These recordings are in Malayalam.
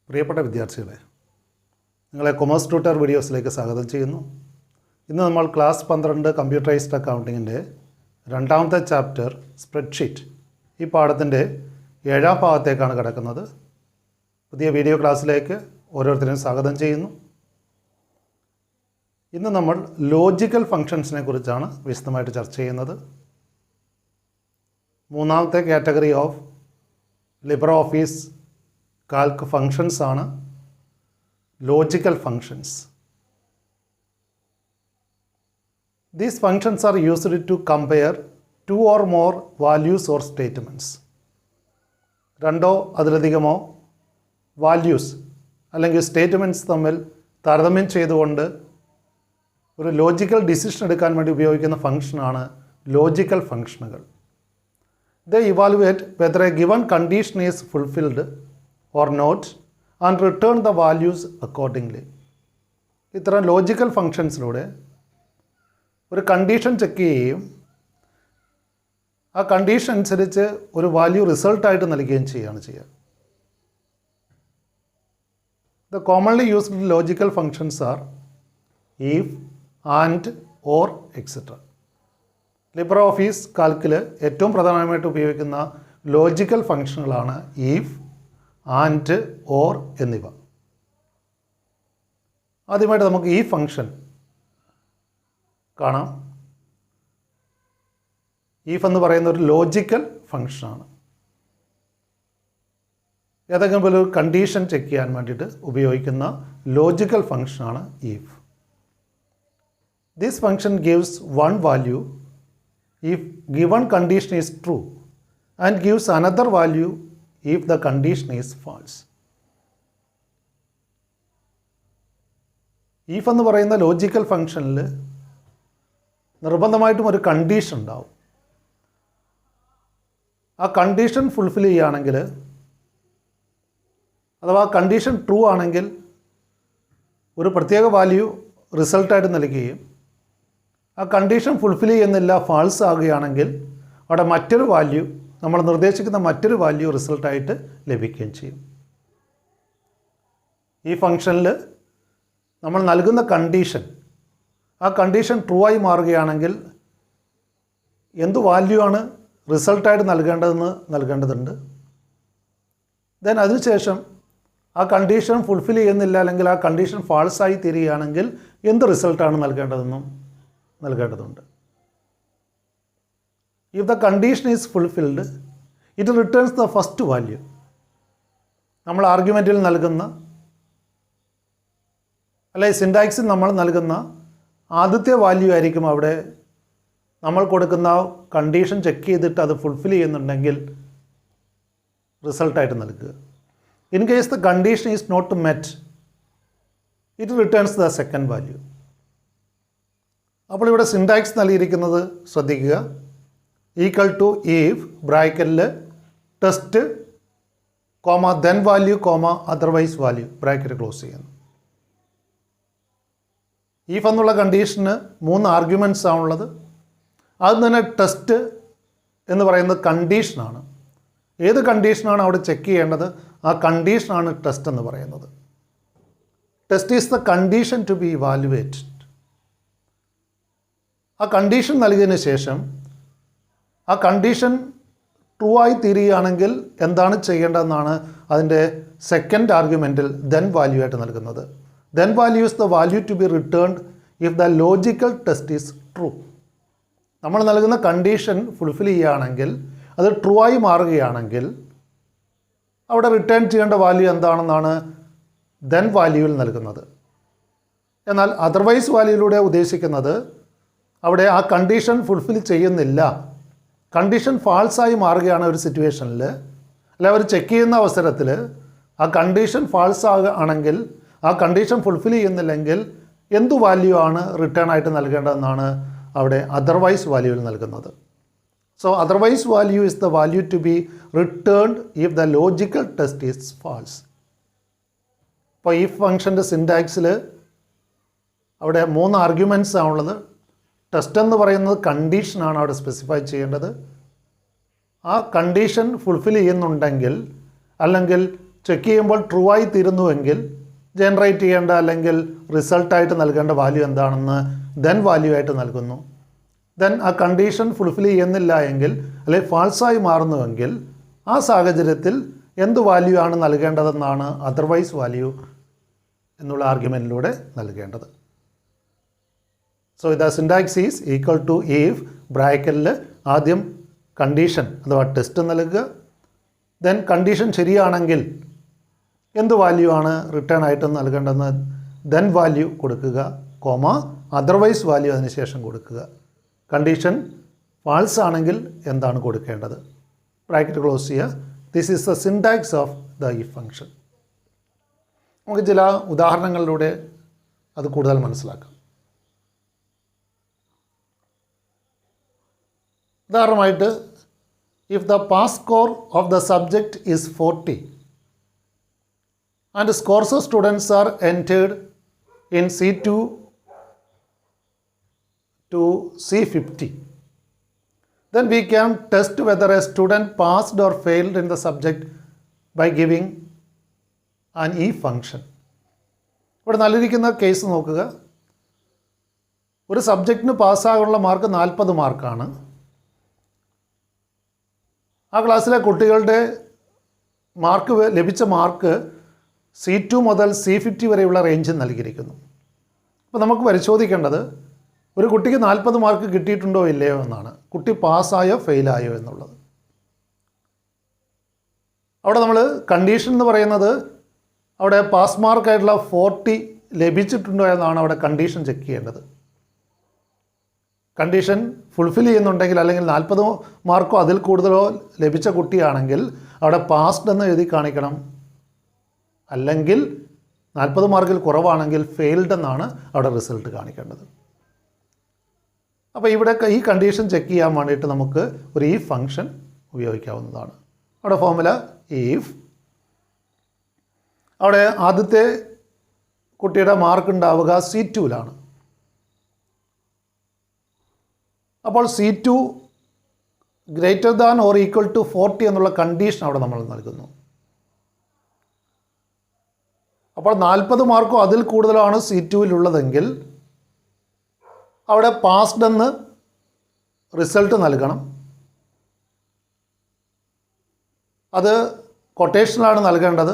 പ്രിയപ്പെട്ട വിദ്യാർത്ഥികളെ, നിങ്ങളെ കൊമേഴ്സ് ട്യൂട്ടർ വീഡിയോസിലേക്ക് സ്വാഗതം ചെയ്യുന്നു. ഇന്ന് നമ്മൾ ക്ലാസ് 12 കമ്പ്യൂട്ടറൈസ്ഡ് അക്കൗണ്ടിങ്ങിൻ്റെ രണ്ടാമത്തെ ചാപ്റ്റർ സ്പ്രെഡ്ഷീറ്റ് ഈ പാഠത്തിൻ്റെ 7ാം ഭാഗത്തേക്കാണ് കിടക്കുന്നത്. പുതിയ വീഡിയോ ക്ലാസ്സിലേക്ക് ഓരോരുത്തരെയും സ്വാഗതം ചെയ്യുന്നു. ഇന്ന് നമ്മൾ ലോജിക്കൽ ഫങ്ഷൻസിനെ കുറിച്ചാണ് വിശദമായിട്ട് ചർച്ച ചെയ്യുന്നത്. മൂന്നാമത്തെ category of LibreOffice Calc functions ആണ് logical functions. These functions are used to compare two or more values or statements. രണ്ടോ അതിലധികമോ വാല്യൂസ് അല്ലെങ്കിൽ സ്റ്റേറ്റ്മെൻറ്റ്സ് തമ്മിൽ താരതമ്യം ചെയ്തുകൊണ്ട് ഒരു ലോജിക്കൽ ഡിസിഷൻ എടുക്കാൻ വേണ്ടി ഉപയോഗിക്കുന്ന ഫംഗ്ഷനാണ് ലോജിക്കൽ ഫംഗ്ഷനുകൾ. They evaluate whether a given condition is fulfilled or not and return the values accordingly. ഇത്തരം ലോജിക്കൽ ഫങ്ഷൻസിലൂടെ ഒരു കണ്ടീഷൻ ചെക്ക് ചെയ്യുകയും ആ കണ്ടീഷൻ അനുസരിച്ച് ഒരു വാല്യൂ റിസൾട്ടായിട്ട് നൽകുകയും ചെയ്യുകയാണ് ചെയ്യുക. The commonly used logical functions are if, and, or, etc. LibreOffice കാൽക്കിൽ ഏറ്റവും പ്രധാനമായിട്ട് ഉപയോഗിക്കുന്ന ലോജിക്കൽ ഫങ്ഷനുകളാണ് if, and, or എന്നിവ. ആദ്യമായിട്ട് നമുക്ക് ഈ ഫങ്ഷൻ കാണാം. if എന്ന് പറയുന്ന ഒരു ലോജിക്കൽ ഫങ്ഷനാണ്. ഏതെങ്കിലും ഒരു കണ്ടീഷൻ ചെക്ക് ചെയ്യാൻ വേണ്ടിയിട്ട് ഉപയോഗിക്കുന്ന logical ഫങ്ഷനാണ് if. This function gives one value if given condition is true and gives another value if the condition is false. if എന്ന് പറയുന്ന ലോജിക്കൽ ഫങ്ഷനിൽ നിർബന്ധമായിട്ടും ഒരു കണ്ടീഷൻ ഉണ്ടാവും. ആ കണ്ടീഷൻ ഫുൾഫിൽ ചെയ്യുകയാണെങ്കിൽ അഥവാ കണ്ടീഷൻ ട്രൂ ആണെങ്കിൽ ഒരു പ്രത്യേക വാല്യൂ റിസൾട്ടായിട്ട് നൽകുകയും ആ കണ്ടീഷൻ ഫുൾഫിൽ ചെയ്യുന്നില്ല ഫാൾസ് ആകുകയാണെങ്കിൽ അവിടെ മറ്റൊരു വാല്യൂ നമ്മൾ നിർദ്ദേശിക്കുന്ന മറ്റൊരു വാല്യൂ റിസൾട്ടായിട്ട് ലഭിക്കുകയും ചെയ്യും. ഈ ഫംഗ്ഷനിൽ നമ്മൾ നൽകുന്ന കണ്ടീഷൻ ആ കണ്ടീഷൻ ട്രൂ ആയി മാറുകയാണെങ്കിൽ എന്ത് വാല്യൂ ആണ് റിസൾട്ടായിട്ട് നൽകേണ്ടതുണ്ട്. ദെൻ അതിനുശേഷം ആ കണ്ടീഷൻ ഫുൾഫിൽ ചെയ്യുന്നില്ല അല്ലെങ്കിൽ ആ കണ്ടീഷൻ ഫാൾസായി തീരുകയാണെങ്കിൽ എന്ത് റിസൾട്ടാണ് നൽകേണ്ടതുണ്ട്. If the condition is fulfilled, it returns the first value. നമ്മൾ ആർഗ്യുമെൻറ്റിൽ നൽകുന്ന അല്ലെങ്കിൽ സിൻടാക്സിൽ നമ്മൾ നൽകുന്ന ആദ്യത്തെ വാല്യൂ ആയിരിക്കും അവിടെ നമ്മൾ കൊടുക്കുന്ന കണ്ടീഷൻ ചെക്ക് ചെയ്തിട്ട് അത് ഫുൾഫിൽ ചെയ്യുന്നുണ്ടെങ്കിൽ റിസൾട്ടായിട്ട് നൽകുക. In case the condition is not met, it returns the second value. അപ്പോൾ ഇവിടെ സിൻടാക്സ് നൽകിയിരിക്കുന്നത് ശ്രദ്ധിക്കുക. ഈക്വൽ ടു if ബ്രാക്കറ്റിൽ test comma then value comma otherwise value bracket close ചെയ്യുന്നു. if എന്നുള്ള കണ്ടീഷന് 3 ആർഗ്യുമെൻറ്റ്സ് ആണുള്ളത്. അത് തന്നെ ടെസ്റ്റ് എന്ന് പറയുന്നത് കണ്ടീഷനാണ്. ഏത് കണ്ടീഷനാണ് അവിടെ ചെക്ക് ചെയ്യേണ്ടത് ആ കണ്ടീഷനാണ് ടെസ്റ്റ് എന്ന് പറയുന്നത്. Test is the condition to be evaluated. ആ കണ്ടീഷൻ നൽകിയതിന് ശേഷം ആ കണ്ടീഷൻ ട്രൂ ആയി തീരുകയാണെങ്കിൽ എന്താണ് ചെയ്യേണ്ടതെന്നാണ് അതിൻ്റെ സെക്കൻഡ് ആർഗ്യുമെൻറ്റിൽ ദെൻ വാല്യൂ ആയിട്ട് നൽകുന്നത്. Then value is the value to be returned if the logical test is true. നമ്മൾ നൽകുന്ന കണ്ടീഷൻ ഫുൾഫിൽ ചെയ്യുകയാണെങ്കിൽ അത് ട്രൂ ആയി മാറുകയാണെങ്കിൽ അവിടെ റിട്ടേൺ ചെയ്യേണ്ട വാല്യൂ എന്താണെന്നാണ് ദെൻ വാല്യൂവിൽ നൽകുന്നത്. എന്നാൽ അതർവൈസ് വാല്യൂയിലൂടെ ഉദ്ദേശിക്കുന്നത് അവിടെ ആ കണ്ടീഷൻ ഫുൾഫിൽ ചെയ്യുന്നില്ല, കണ്ടീഷൻ ഫാൾസായി മാറുകയാണ് ഒരു സിറ്റുവേഷനിൽ, അല്ല അവർ ചെക്ക് ചെയ്യുന്ന അവസരത്തിൽ ആ കണ്ടീഷൻ ഫാൾസ് ആണെങ്കിൽ ആ കണ്ടീഷൻ ഫുൾഫിൽ ചെയ്യുന്നില്ലെങ്കിൽ എന്തു വാല്യൂ ആണ് റിട്ടേൺ ആയിട്ട് നൽകേണ്ടതെന്നാണ് അവിടെ അതർവൈസ് വാല്യൂവിൽ നൽകുന്നത്. So otherwise value is the value to be returned if the logical test is false. ഇപ്പോൾ ഈ ഫംഗ്ഷൻ്റെ സിൻടാക്സിൽ അവിടെ 3 ആർഗ്യുമെൻറ്റ്സ് ആണുള്ളത്. ടെസ്റ്റ് എന്ന് പറയുന്നത് കണ്ടീഷനാണ് അവിടെ സ്പെസിഫൈ ചെയ്യേണ്ടത്. ആ കണ്ടീഷൻ ഫുൾഫിൽ ചെയ്യുന്നുണ്ടെങ്കിൽ അല്ലെങ്കിൽ ചെക്ക് ചെയ്യുമ്പോൾ ട്രൂ ആയി തീരുന്നുവെങ്കിൽ ജനറേറ്റ് ചെയ്യേണ്ട അല്ലെങ്കിൽ റിസൾട്ടായിട്ട് നൽകേണ്ട വാല്യൂ എന്താണെന്ന് ദെൻ വാല്യൂ ആയിട്ട് നൽകുന്നു. ദെൻ ആ കണ്ടീഷൻ ഫുൾഫിൽ ചെയ്യുന്നില്ല എങ്കിൽ അല്ലെങ്കിൽ ഫാൾസായി മാറുന്നുവെങ്കിൽ ആ സാഹചര്യത്തിൽ എന്ത് വാല്യൂ ആണ് നൽകേണ്ടതെന്നാണ് അതർവൈസ് വാല്യൂ എന്നുള്ള ആർഗ്യുമെൻറ്റിലൂടെ നൽകേണ്ടത്. So the syntax is equal to if ബ്രാക്കറ്റിൽ ആദ്യം കണ്ടീഷൻ അഥവാ ടെസ്റ്റ് നൽകുക, ദെൻ കണ്ടീഷൻ ശരിയാണെങ്കിൽ എന്ത് വാല്യൂ ആണ് റിട്ടേൺ ആയിട്ട് നൽകേണ്ടതെന്ന് ദെൻ വാല്യൂ കൊടുക്കുക, കോമ അതർവൈസ് വാല്യൂ അതിനുശേഷം കൊടുക്കുക. കണ്ടീഷൻ ഫാൾസ് ആണെങ്കിൽ എന്താണ് കൊടുക്കേണ്ടത്, ബ്രാക്കറ്റ് ക്ലോസ് ചെയ്യുക. This is the syntax of the if function. നമുക്ക് ചില ഉദാഹരണങ്ങളിലൂടെ അത് കൂടുതൽ മനസ്സിലാക്കാം. ഉദാഹരണമായിട്ട്, if the pass score of the subject is 40 and scores of students are entered in C2 to C50, then we can test whether a student passed or failed in the subject by giving an if function. ഇവിടെ നൽകിയിരിക്കുന്ന കേസ് നോക്കുക. ഒരു സബ്ജക്റ്റിന് പാസ്സാകാനുള്ള മാർക്ക് 40 മാർക്കാണ്. ആ ക്ലാസ്സിലെ കുട്ടികളുടെ ലഭിച്ച മാർക്ക് C2 മുതൽ C50 വരെയുള്ള റേഞ്ച് നൽകിയിരിക്കുന്നു. അപ്പോൾ നമുക്ക് പരിശോധിക്കേണ്ടത് ഒരു കുട്ടിക്ക് 40 മാർക്ക് കിട്ടിയിട്ടുണ്ടോ ഇല്ലയോ എന്നാണ്, കുട്ടി പാസ്സായോ ഫെയിലായോ എന്നുള്ളത്. അവിടെ നമ്മൾ കണ്ടീഷൻ എന്ന് പറയുന്നത് അവിടെ പാസ് മാർക്കായിട്ടുള്ള 40 ലഭിച്ചിട്ടുണ്ടോ എന്നാണ് അവിടെ കണ്ടീഷൻ ചെക്ക് ചെയ്യേണ്ടത്. കണ്ടീഷൻ ഫുൾഫിൽ ചെയ്യുന്നുണ്ടെങ്കിൽ അല്ലെങ്കിൽ 40 മാർക്കോ അതിൽ കൂടുതലോ ലഭിച്ച കുട്ടിയാണെങ്കിൽ അവിടെ പാസ്ഡ് എന്ന് എഴുതി കാണിക്കണം. അല്ലെങ്കിൽ 40 മാർക്കിൽ കുറവാണെങ്കിൽ ഫെയിൽഡ് എന്നാണ് അവിടെ റിസൾട്ട് കാണിക്കേണ്ടത്. അപ്പോൾ ഇവിടെ ഈ കണ്ടീഷൻ ചെക്ക് ചെയ്യാൻ വേണ്ടിയിട്ട് നമുക്ക് ഒരു ഈ ഫംഗ്ഷൻ ഉപയോഗിക്കാവുന്നതാണ്. അവിടെ ഫോർമുല ഈഫ്, അവിടെ ആദ്യത്തെ കുട്ടിയുടെ മാർക്ക് ഉണ്ടാവുക C2ലാണ്. അപ്പോൾ C2 greater than or equal to 40 എന്നുള്ള കണ്ടീഷൻ അവിടെ നമ്മൾ നൽകുന്നു. അപ്പോൾ 40 മാർക്കോ അതിൽ കൂടുതലാണ് C2വിലുള്ളതെങ്കിൽ അവിടെ പാസ്ഡ് എന്ന് റിസൾട്ട് നൽകണം. അത് കൊട്ടേഷനിലാണ് നൽകേണ്ടത്,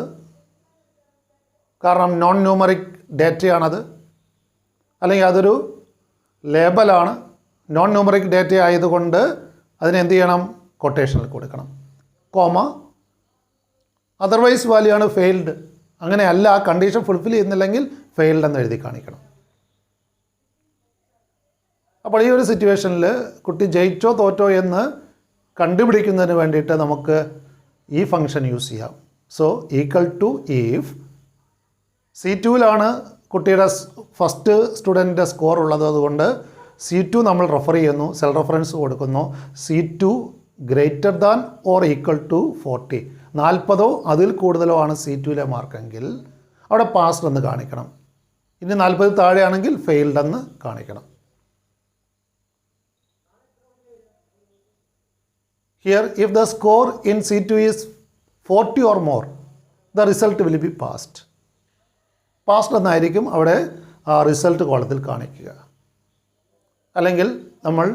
കാരണം നോൺ ന്യൂമറിക് ഡേറ്റയാണത്, അല്ലെങ്കിൽ അതൊരു ലേബലാണ്. നോൺ ന്യൂമറിക് ഡേറ്റ ആയതുകൊണ്ട് അതിനെന്ത് ചെയ്യണം, കൊട്ടേഷനിൽ കൊടുക്കണം, കോമ അതർവൈസ് വാല്യൂ ആണ് ഫെയിൽഡ്. അങ്ങനെയല്ല, കണ്ടീഷൻ ഫുൾഫിൽ ചെയ്യുന്നില്ലെങ്കിൽ ഫെയിൽഡ് എന്ന് എഴുതി കാണിക്കണം. അപ്പോൾ ഈ ഒരു സിറ്റുവേഷനിൽ കുട്ടി ജയിച്ചോ തോറ്റോ എന്ന് കണ്ടുപിടിക്കുന്നതിന് വേണ്ടിയിട്ട് നമുക്ക് ഈ ഫംഗ്ഷൻ യൂസ് ചെയ്യാം. സോ ഈക്വൽ ടു ഈഫ് C2വിലാണ് കുട്ടിയുടെ ഫസ്റ്റ് സ്റ്റുഡൻറ്റിൻ്റെ സ്കോർ ഉള്ളത്, അതുകൊണ്ട് C2 നമ്മൾ റെഫർ ചെയ്യുന്നു, സെൽ റെഫറൻസ് കൊടുക്കുന്നു. C2 greater than or equal to 40, 40 അതിൽ കൂടുതലോ ആണ് C2വിലെ മാർക്കെങ്കിൽ അവിടെ പാസ്ഡ് എന്ന് കാണിക്കണം. ഇനി 40 താഴെയാണെങ്കിൽ ഫെയിൽഡ് എന്ന് കാണിക്കണം. Here, if the score in C2 is 40 or more, the result will be passed. Passed എന്നായിരിക്കും അവിടെ ആ റിസൾട്ട് കോളത്തിൽ കാണിക്കുക. അല്ലെങ്കിൽ നമ്മൾ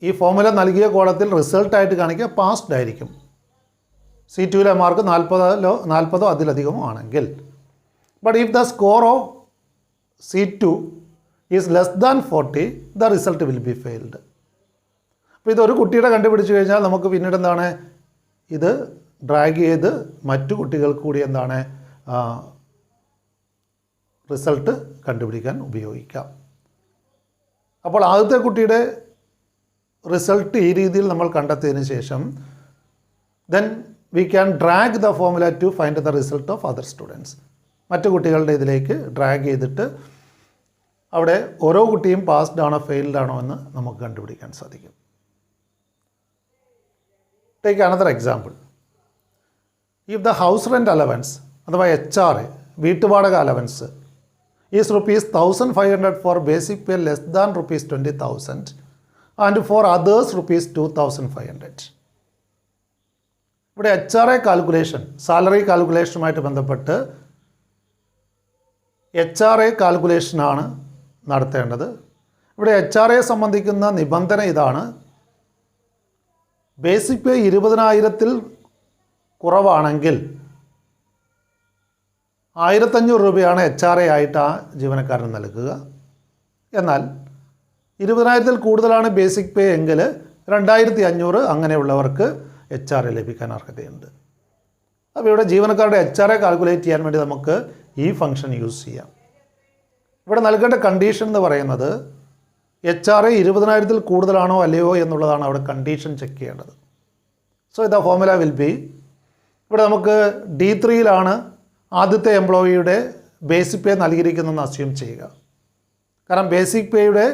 ഈ ഫോർമുല നൽകിയ കോളത്തിൽ റിസൾട്ടായിട്ട് കാണിക്കുക പാസ്ഡ് ആയിരിക്കും. C2വിലെ മാർക്ക് 40 അതിലധികമോ ആണെങ്കിൽ. But if the score of C2 is less than 40, the result will be failed. അപ്പോൾ ഇതൊരു കുട്ടിയുടെ കണ്ടുപിടിച്ച് കഴിഞ്ഞാൽ നമുക്ക് പിന്നീട് എന്താണ്, ഇത് ഡ്രാഗ് ചെയ്ത് മറ്റു കുട്ടികൾക്ക് കൂടി എന്താണ് റിസൾട്ട് കണ്ടുപിടിക്കാൻ ഉപയോഗിക്കാം. അപ്പോൾ ആദ്യത്തെ കുട്ടിയുടെ റിസൾട്ട് ഈ രീതിയിൽ നമ്മൾ കണ്ടെത്തിയതിന് ശേഷം then we can drag the formula to find the result of other students. മറ്റു കുട്ടികളുടെ ഇതിലേക്ക് ഡ്രാഗ് ചെയ്തിട്ട് അവിടെ ഓരോ കുട്ടിയും പാസ്ഡ് ആണോ ഫെയിൽഡ് ആണോ എന്ന് നമുക്ക് കണ്ടുപിടിക്കാൻ സാധിക്കും. Take another example. If the house rent allowance അഥവാ HRA വീട്ടുവാടക allowance is ₹1,500 for basic pay less than ₹20,000 and for others ₹2,500. ഇവിടെ HRA കാൽക്കുലേഷൻ, സാലറി കാൽക്കുലേഷനുമായിട്ട് ബന്ധപ്പെട്ട് HRA കാൽക്കുലേഷനാണ് നടത്തേണ്ടത്. ഇവിടെ HRA സംബന്ധിക്കുന്ന നിബന്ധന ഇതാണ്: ബേസിക് പേ 20,000-ൽ കുറവാണെങ്കിൽ 1,500 രൂപയാണ് HRA ആയിട്ട് ആ ജീവനക്കാരന് നൽകുക. എന്നാൽ 20,000-ൽ കൂടുതലാണ് ബേസിക് പേ എങ്കിൽ 2,500 അങ്ങനെയുള്ളവർക്ക് HRA ലഭിക്കാൻ അർഹതയുണ്ട്. അപ്പോൾ ഇവിടെ ജീവനക്കാരുടെ HRA കാൽക്കുലേറ്റ് ചെയ്യാൻ വേണ്ടി നമുക്ക് ഈ ഫംഗ്ഷൻ യൂസ് ചെയ്യാം. ഇവിടെ നൽകേണ്ട കണ്ടീഷൻ എന്ന് പറയുന്നത് HRA 20,000-ൽ കൂടുതലാണോ അല്ലയോ എന്നുള്ളതാണ് അവിടെ കണ്ടീഷൻ ചെക്ക് ചെയ്യേണ്ടത്. So the formula will be, ഇവിടെ നമുക്ക് D3-ലാണ് ആദ്യത്തെ എംപ്ലോയിയുടെ ബേസിക് പേ നൽകിയിരിക്കുന്നതെന്ന് അസ്യൂം ചെയ്യുക. കാരണം ബേസിക് പേയുടെ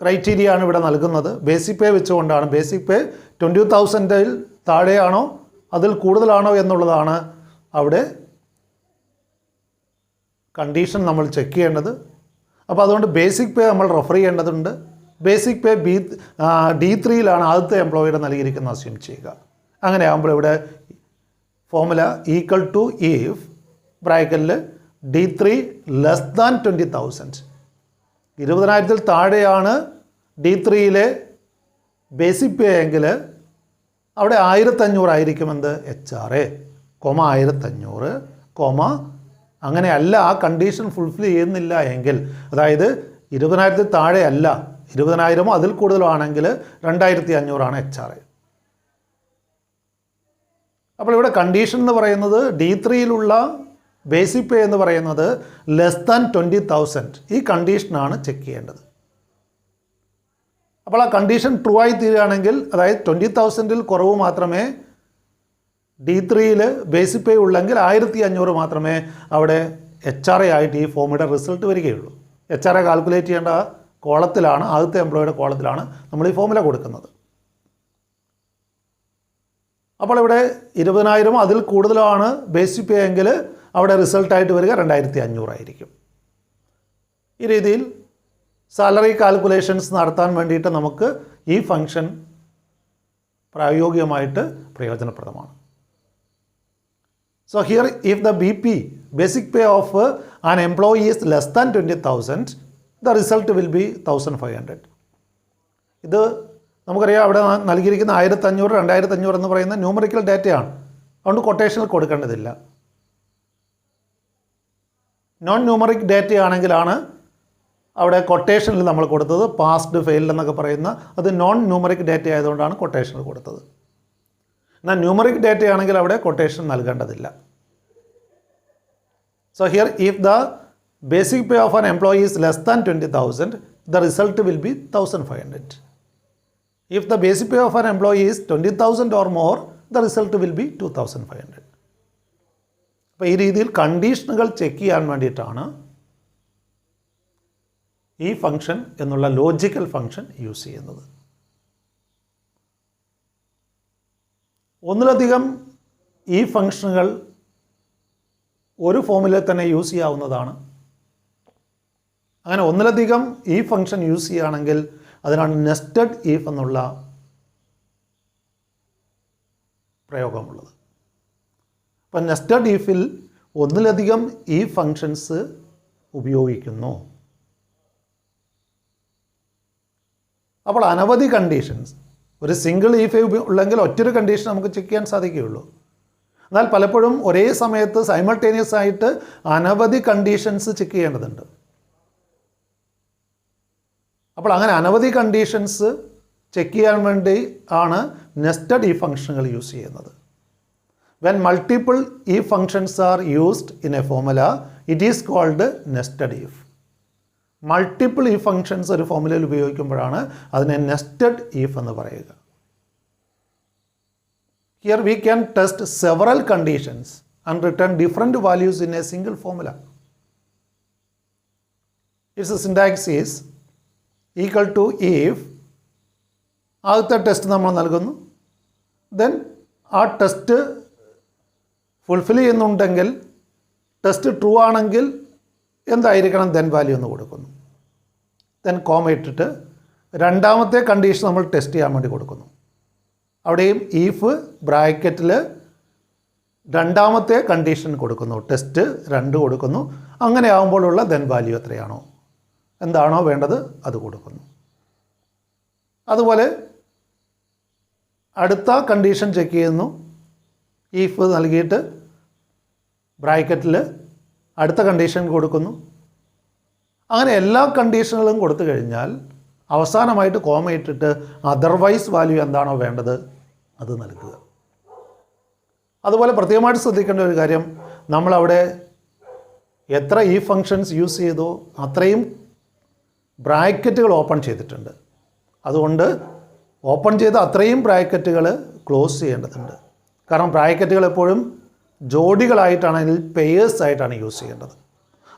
ക്രൈറ്റീരിയ ആണ് ഇവിടെ നൽകുന്നത്. ബേസിക് പേ വെച്ചുകൊണ്ടാണ്, ബേസിക് പേ 20,000-ൽ താഴെയാണോ അതിൽ കൂടുതലാണോ എന്നുള്ളതാണ് അവിടെ കണ്ടീഷൻ നമ്മൾ ചെക്ക് ചെയ്യേണ്ടത്. അപ്പോൾ അതുകൊണ്ട് ബേസിക് പേ നമ്മൾ റെഫർ ചെയ്യേണ്ടതുണ്ട്. ബേസിക് പേ D3-ലാണ് ആദ്യത്തെ എംപ്ലോയിയുടെ നൽകിയിരിക്കുന്നത് അസ്യൂം ചെയ്യുക. അങ്ങനെ ആകുമ്പോൾ ഇവിടെ ഫോർമുല ഈക്വൽ ടു ഇഫ് ബ്രാക്കറ്റിൽ D3 ലെസ് ദാൻ 20,000, 20,000-ൽ താഴെയാണ് D3-ലെ ബേസിക് പേ എങ്കിൽ അവിടെ 1,500 ആയിരിക്കും എന്ത് HRA, 1,500, അങ്ങനെയല്ല ആ കണ്ടീഷൻ ഫുൾഫിൽ ചെയ്യുന്നില്ല എങ്കിൽ, അതായത് 20,000-ൽ താഴെ അല്ല, 20,000-മോ അതിൽ കൂടുതലാണെങ്കിൽ 2,500 ആണ് HRA. അപ്പോൾ ഇവിടെ കണ്ടീഷൻ എന്ന് പറയുന്നത് D3-ലുള്ള ബേസിക് പേ എന്ന് പറയുന്നത് ലെസ് ദാൻ 20,000, ഈ കണ്ടീഷനാണ് ചെക്ക് ചെയ്യേണ്ടത്. അപ്പോൾ ആ കണ്ടീഷൻ ട്രൂ ആയി തീരുകയാണെങ്കിൽ, അതായത് 20,000-ൽ കുറവ് മാത്രമേ D3-ൽ ബേസിക് പേ ഉള്ളെങ്കിൽ 1,500 മാത്രമേ അവിടെ HRA ആയിട്ട് ഈ ഫോമിയുടെ റിസൾട്ട് വരികയുള്ളൂ. HRA കാൽക്കുലേറ്റ് ചെയ്യേണ്ട കോളത്തിലാണ്, ആദ്യത്തെ എംപ്ലോയിയുടെ കോളത്തിലാണ് നമ്മൾ ഈ ഫോമുല കൊടുക്കുന്നത്. അപ്പോൾ ഇവിടെ 20,000 അതിൽ കൂടുതലാണ് ബേസിക് പേ എങ്കിൽ അവിടെ റിസൾട്ടായിട്ട് വരിക 2,500 ആയിരിക്കും. ഈ രീതിയിൽ സാലറി കാൽക്കുലേഷൻസ് നടത്താൻ വേണ്ടിയിട്ട് നമുക്ക് ഈ ഫംഗ്ഷൻ പ്രായോഗികമായിട്ട് പ്രയോജനപ്രദമാണ്. So here if the BP, basic pay of an employee is less than 20,000, the result will be 1,500. ഇത് നമുക്കറിയാം അവിടെ നൽകിയിരിക്കുന്ന 1,500, 2,500 എന്ന് പറയുന്ന ന്യൂമറിക്കൽ ഡാറ്റയാണ്. അതുകൊണ്ട് കൊട്ടേഷനിൽ കൊടുക്കേണ്ടതില്ല. നോൺ ന്യൂമറിക് ഡാറ്റ ആണെങ്കിലാണ് അവിടെ കൊട്ടേഷനിൽ നമ്മൾ കൊടുത്തത്. പാസ്ഡ്, ഫെയിൽഡ് എന്നൊക്കെ പറയുന്ന അത് നോൺ ന്യൂമറിക് ഡാറ്റ ആയതുകൊണ്ടാണ് കൊട്ടേഷനിൽ കൊടുത്തത്. എന്നാൽ ന്യൂമറിക് ഡാറ്റ ആണെങ്കിൽ അവിടെ കൊട്ടേഷൻ നൽകേണ്ടതില്ല. So here if the basic pay of an employee is less than 20,000, the result will be 1,500. If the basic pay of an employee is 20,000 or more, the result will be 2,500. അപ്പോൾ ഈ രീതിയിൽ കണ്ടീഷനുകൾ ചെക്ക് ചെയ്യാൻ വേണ്ടിയിട്ടാണ് ഈ ഫംഗ്ഷൻ എന്നുള്ള ലോജിക്കൽ ഫംഗ്ഷൻ യൂസ് ചെയ്യുന്നത്. ഒന്നിലധികം ഈ ഫംഗ്ഷനുകൾ ഒരു ഫോമിൽ തന്നെ യൂസ് ചെയ്യാവുന്നതാണ്. അങ്ങനെ ഒന്നിലധികം ഈ ഫംഗ്ഷൻ യൂസ് ചെയ്യുകയാണെങ്കിൽ അതിനാണ് നെസ്റ്റഡ് ഈഫ് എന്നുള്ള പ്രയോഗമുള്ളത്. അപ്പം നെസ്റ്റഡ് ഈഫിൽ ഒന്നിലധികം ഈ ഫംഗ്ഷൻസ് ഉപയോഗിക്കുന്നു. അപ്പോൾ അനവധി കണ്ടീഷൻസ്, ഒരു സിംഗിൾ ഈഫ് ഉള്ളെങ്കിൽ ഒറ്റൊരു കണ്ടീഷൻ നമുക്ക് ചെക്ക് ചെയ്യാൻ സാധിക്കുകയുള്ളൂ. എന്നാൽ പലപ്പോഴും ഒരേ സമയത്ത് സൈമൾട്ടേനിയസ് ആയിട്ട് അനവധി കണ്ടീഷൻസ് ചെക്ക് ചെയ്യേണ്ടതുണ്ട്. അപ്പോൾ അങ്ങനെ അനവധി കണ്ടീഷൻസ് ചെക്ക് ചെയ്യാൻ വേണ്ടി ആണ് നെസ്റ്റഡ് ഈ ഫംഗ്ഷനുകൾ യൂസ് ചെയ്യുന്നത്. വെൻ മൾട്ടിപ്പിൾ ഈ functions are used in a formula, it is called nested if. Multiple ഈ ഫംഗ്ഷൻസ് ഒരു ഫോമുലയിൽ ഉപയോഗിക്കുമ്പോഴാണ് അതിനെ നെസ്റ്റഡ് ഈഫ് എന്ന് പറയുക. Here we can test several conditions and return different values in a single formula. Its syntax is equal to if ആദ്യത്തെ ടെസ്റ്റ് നമ്മൾ നൽകുന്നു, ദെൻ ആ ടെസ്റ്റ് ഫുൾഫിൽ ചെയ്യുന്നുണ്ടെങ്കിൽ, ടെസ്റ്റ് ട്രൂ ആണെങ്കിൽ എന്തായിരിക്കണം ദെൻ വാല്യൂ എന്ന് കൊടുക്കുന്നു. ദെൻ കോമ ഇട്ടിട്ട് രണ്ടാമത്തെ കണ്ടീഷൻ നമ്മൾ ടെസ്റ്റ് ചെയ്യാൻ വേണ്ടി കൊടുക്കുന്നു. അവിടെയും ഈഫ് ബ്രാക്കറ്റിൽ രണ്ടാമത്തെ കണ്ടീഷൻ കൊടുക്കുന്നു, ടെസ്റ്റ് 2 കൊടുക്കുന്നു. അങ്ങനെ ആകുമ്പോഴുള്ള ദെൻ വാല്യൂ എത്രയാണോ, എന്താണോ വേണ്ടത് അത് കൊടുക്കുന്നു. അതുപോലെ അടുത്ത കണ്ടീഷൻ ചെക്ക് ചെയ്യുന്നു. ഈഫ് നൽകിയിട്ട് ബ്രാക്കറ്റിൽ അടുത്ത കണ്ടീഷൻ കൊടുക്കുന്നു. അങ്ങനെ എല്ലാ കണ്ടീഷനുകളും കൊടുത്തു കഴിഞ്ഞാൽ അവസാനമായിട്ട് കോമ ഇട്ടിട്ട് അതർവൈസ് വാല്യൂ എന്താണോ വേണ്ടത് അത് നൽകുക. അതുപോലെ പ്രത്യേകമായിട്ട് ശ്രദ്ധിക്കേണ്ട ഒരു കാര്യം, നമ്മളവിടെ എത്ര ഈ ഫങ്ഷൻസ് യൂസ് ചെയ്തോ അത്രയും ബ്രാക്കറ്റുകൾ ഓപ്പൺ ചെയ്തിട്ടുണ്ട്. അതുകൊണ്ട് ഓപ്പൺ ചെയ്ത അത്രയും ബ്രാക്കറ്റുകൾ ക്ലോസ് ചെയ്യേണ്ടതുണ്ട്. കാരണം ബ്രാക്കറ്റുകൾ എപ്പോഴും ജോഡികളായിട്ടാണെങ്കിൽ പെയേഴ്സ് ആയിട്ടാണ് യൂസ് ചെയ്യേണ്ടത്.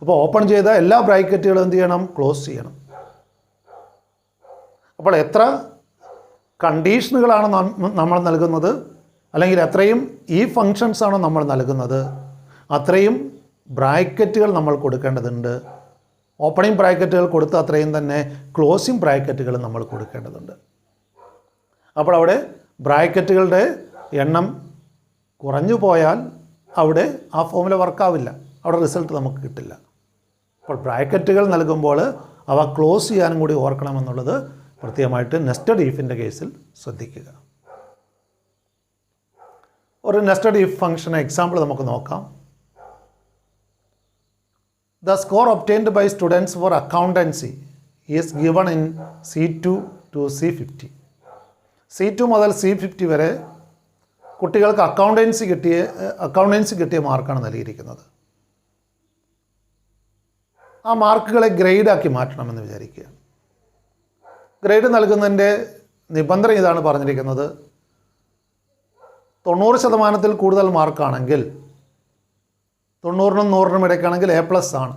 അപ്പോൾ ഓപ്പൺ ചെയ്ത എല്ലാ ബ്രാക്കറ്റുകളും എന്ത് ചെയ്യണം, ക്ലോസ് ചെയ്യണം. അപ്പോൾ എത്ര കണ്ടീഷനുകളാണ് നമ്മൾ നൽകുന്നത്, അല്ലെങ്കിൽ എത്രയും ഈ ഫങ്ഷൻസാണ് നമ്മൾ നൽകുന്നത്, അത്രയും ബ്രാക്കറ്റുകൾ നമ്മൾ കൊടുക്കേണ്ടതുണ്ട്. ഓപ്പണിംഗ് ബ്രാക്കറ്റുകൾ കൊടുത്ത് അത്രയും തന്നെ ക്ലോസിംഗ് ബ്രാക്കറ്റുകൾ നമ്മൾ കൊടുക്കേണ്ടതുണ്ട്. അപ്പോൾ അവിടെ ബ്രാക്കറ്റുകളുടെ എണ്ണം കുറഞ്ഞു പോയാൽ അവിടെ ആ ഫോമുല വർക്കാവില്ല, അവിടെ റിസൾട്ട് നമുക്ക് കിട്ടില്ല. അപ്പോൾ ബ്രാക്കറ്റുകൾ നൽകുമ്പോൾ അവ ക്ലോസ് ചെയ്യാനും കൂടി ഓർക്കണമെന്നുള്ളത് പ്രത്യേകമായിട്ട് നെസ്റ്റഡ് ഈഫിൻ്റെ കേസിൽ ശ്രദ്ധിക്കുക. ഒരു നെസ്റ്റഡ് ഈഫ് ഫംഗ്ഷൻ എക്സാമ്പിൾ നമുക്ക് നോക്കാം. The score obtained by students for accountancy is given in C2 to C50. C2 മുതൽ C50 വരെ കുട്ടികൾക്ക് അക്കൗണ്ടൻസി കിട്ടിയ മാർക്കാണ് നൽകിയിരിക്കുന്നത്. ആ മാർക്കുകളെ ഗ്രേഡാക്കി മാറ്റണമെന്ന് വിചാരിക്കുക. ഗ്രേഡ് നൽകുന്നതിൻ്റെ നിബന്ധന ഇതാണ് പറഞ്ഞിരിക്കുന്നത്. 90% കൂടുതൽ മാർക്കാണെങ്കിൽ, 90നും 100നും ഇടയ്ക്കാണെങ്കിൽ A+ ആണ്.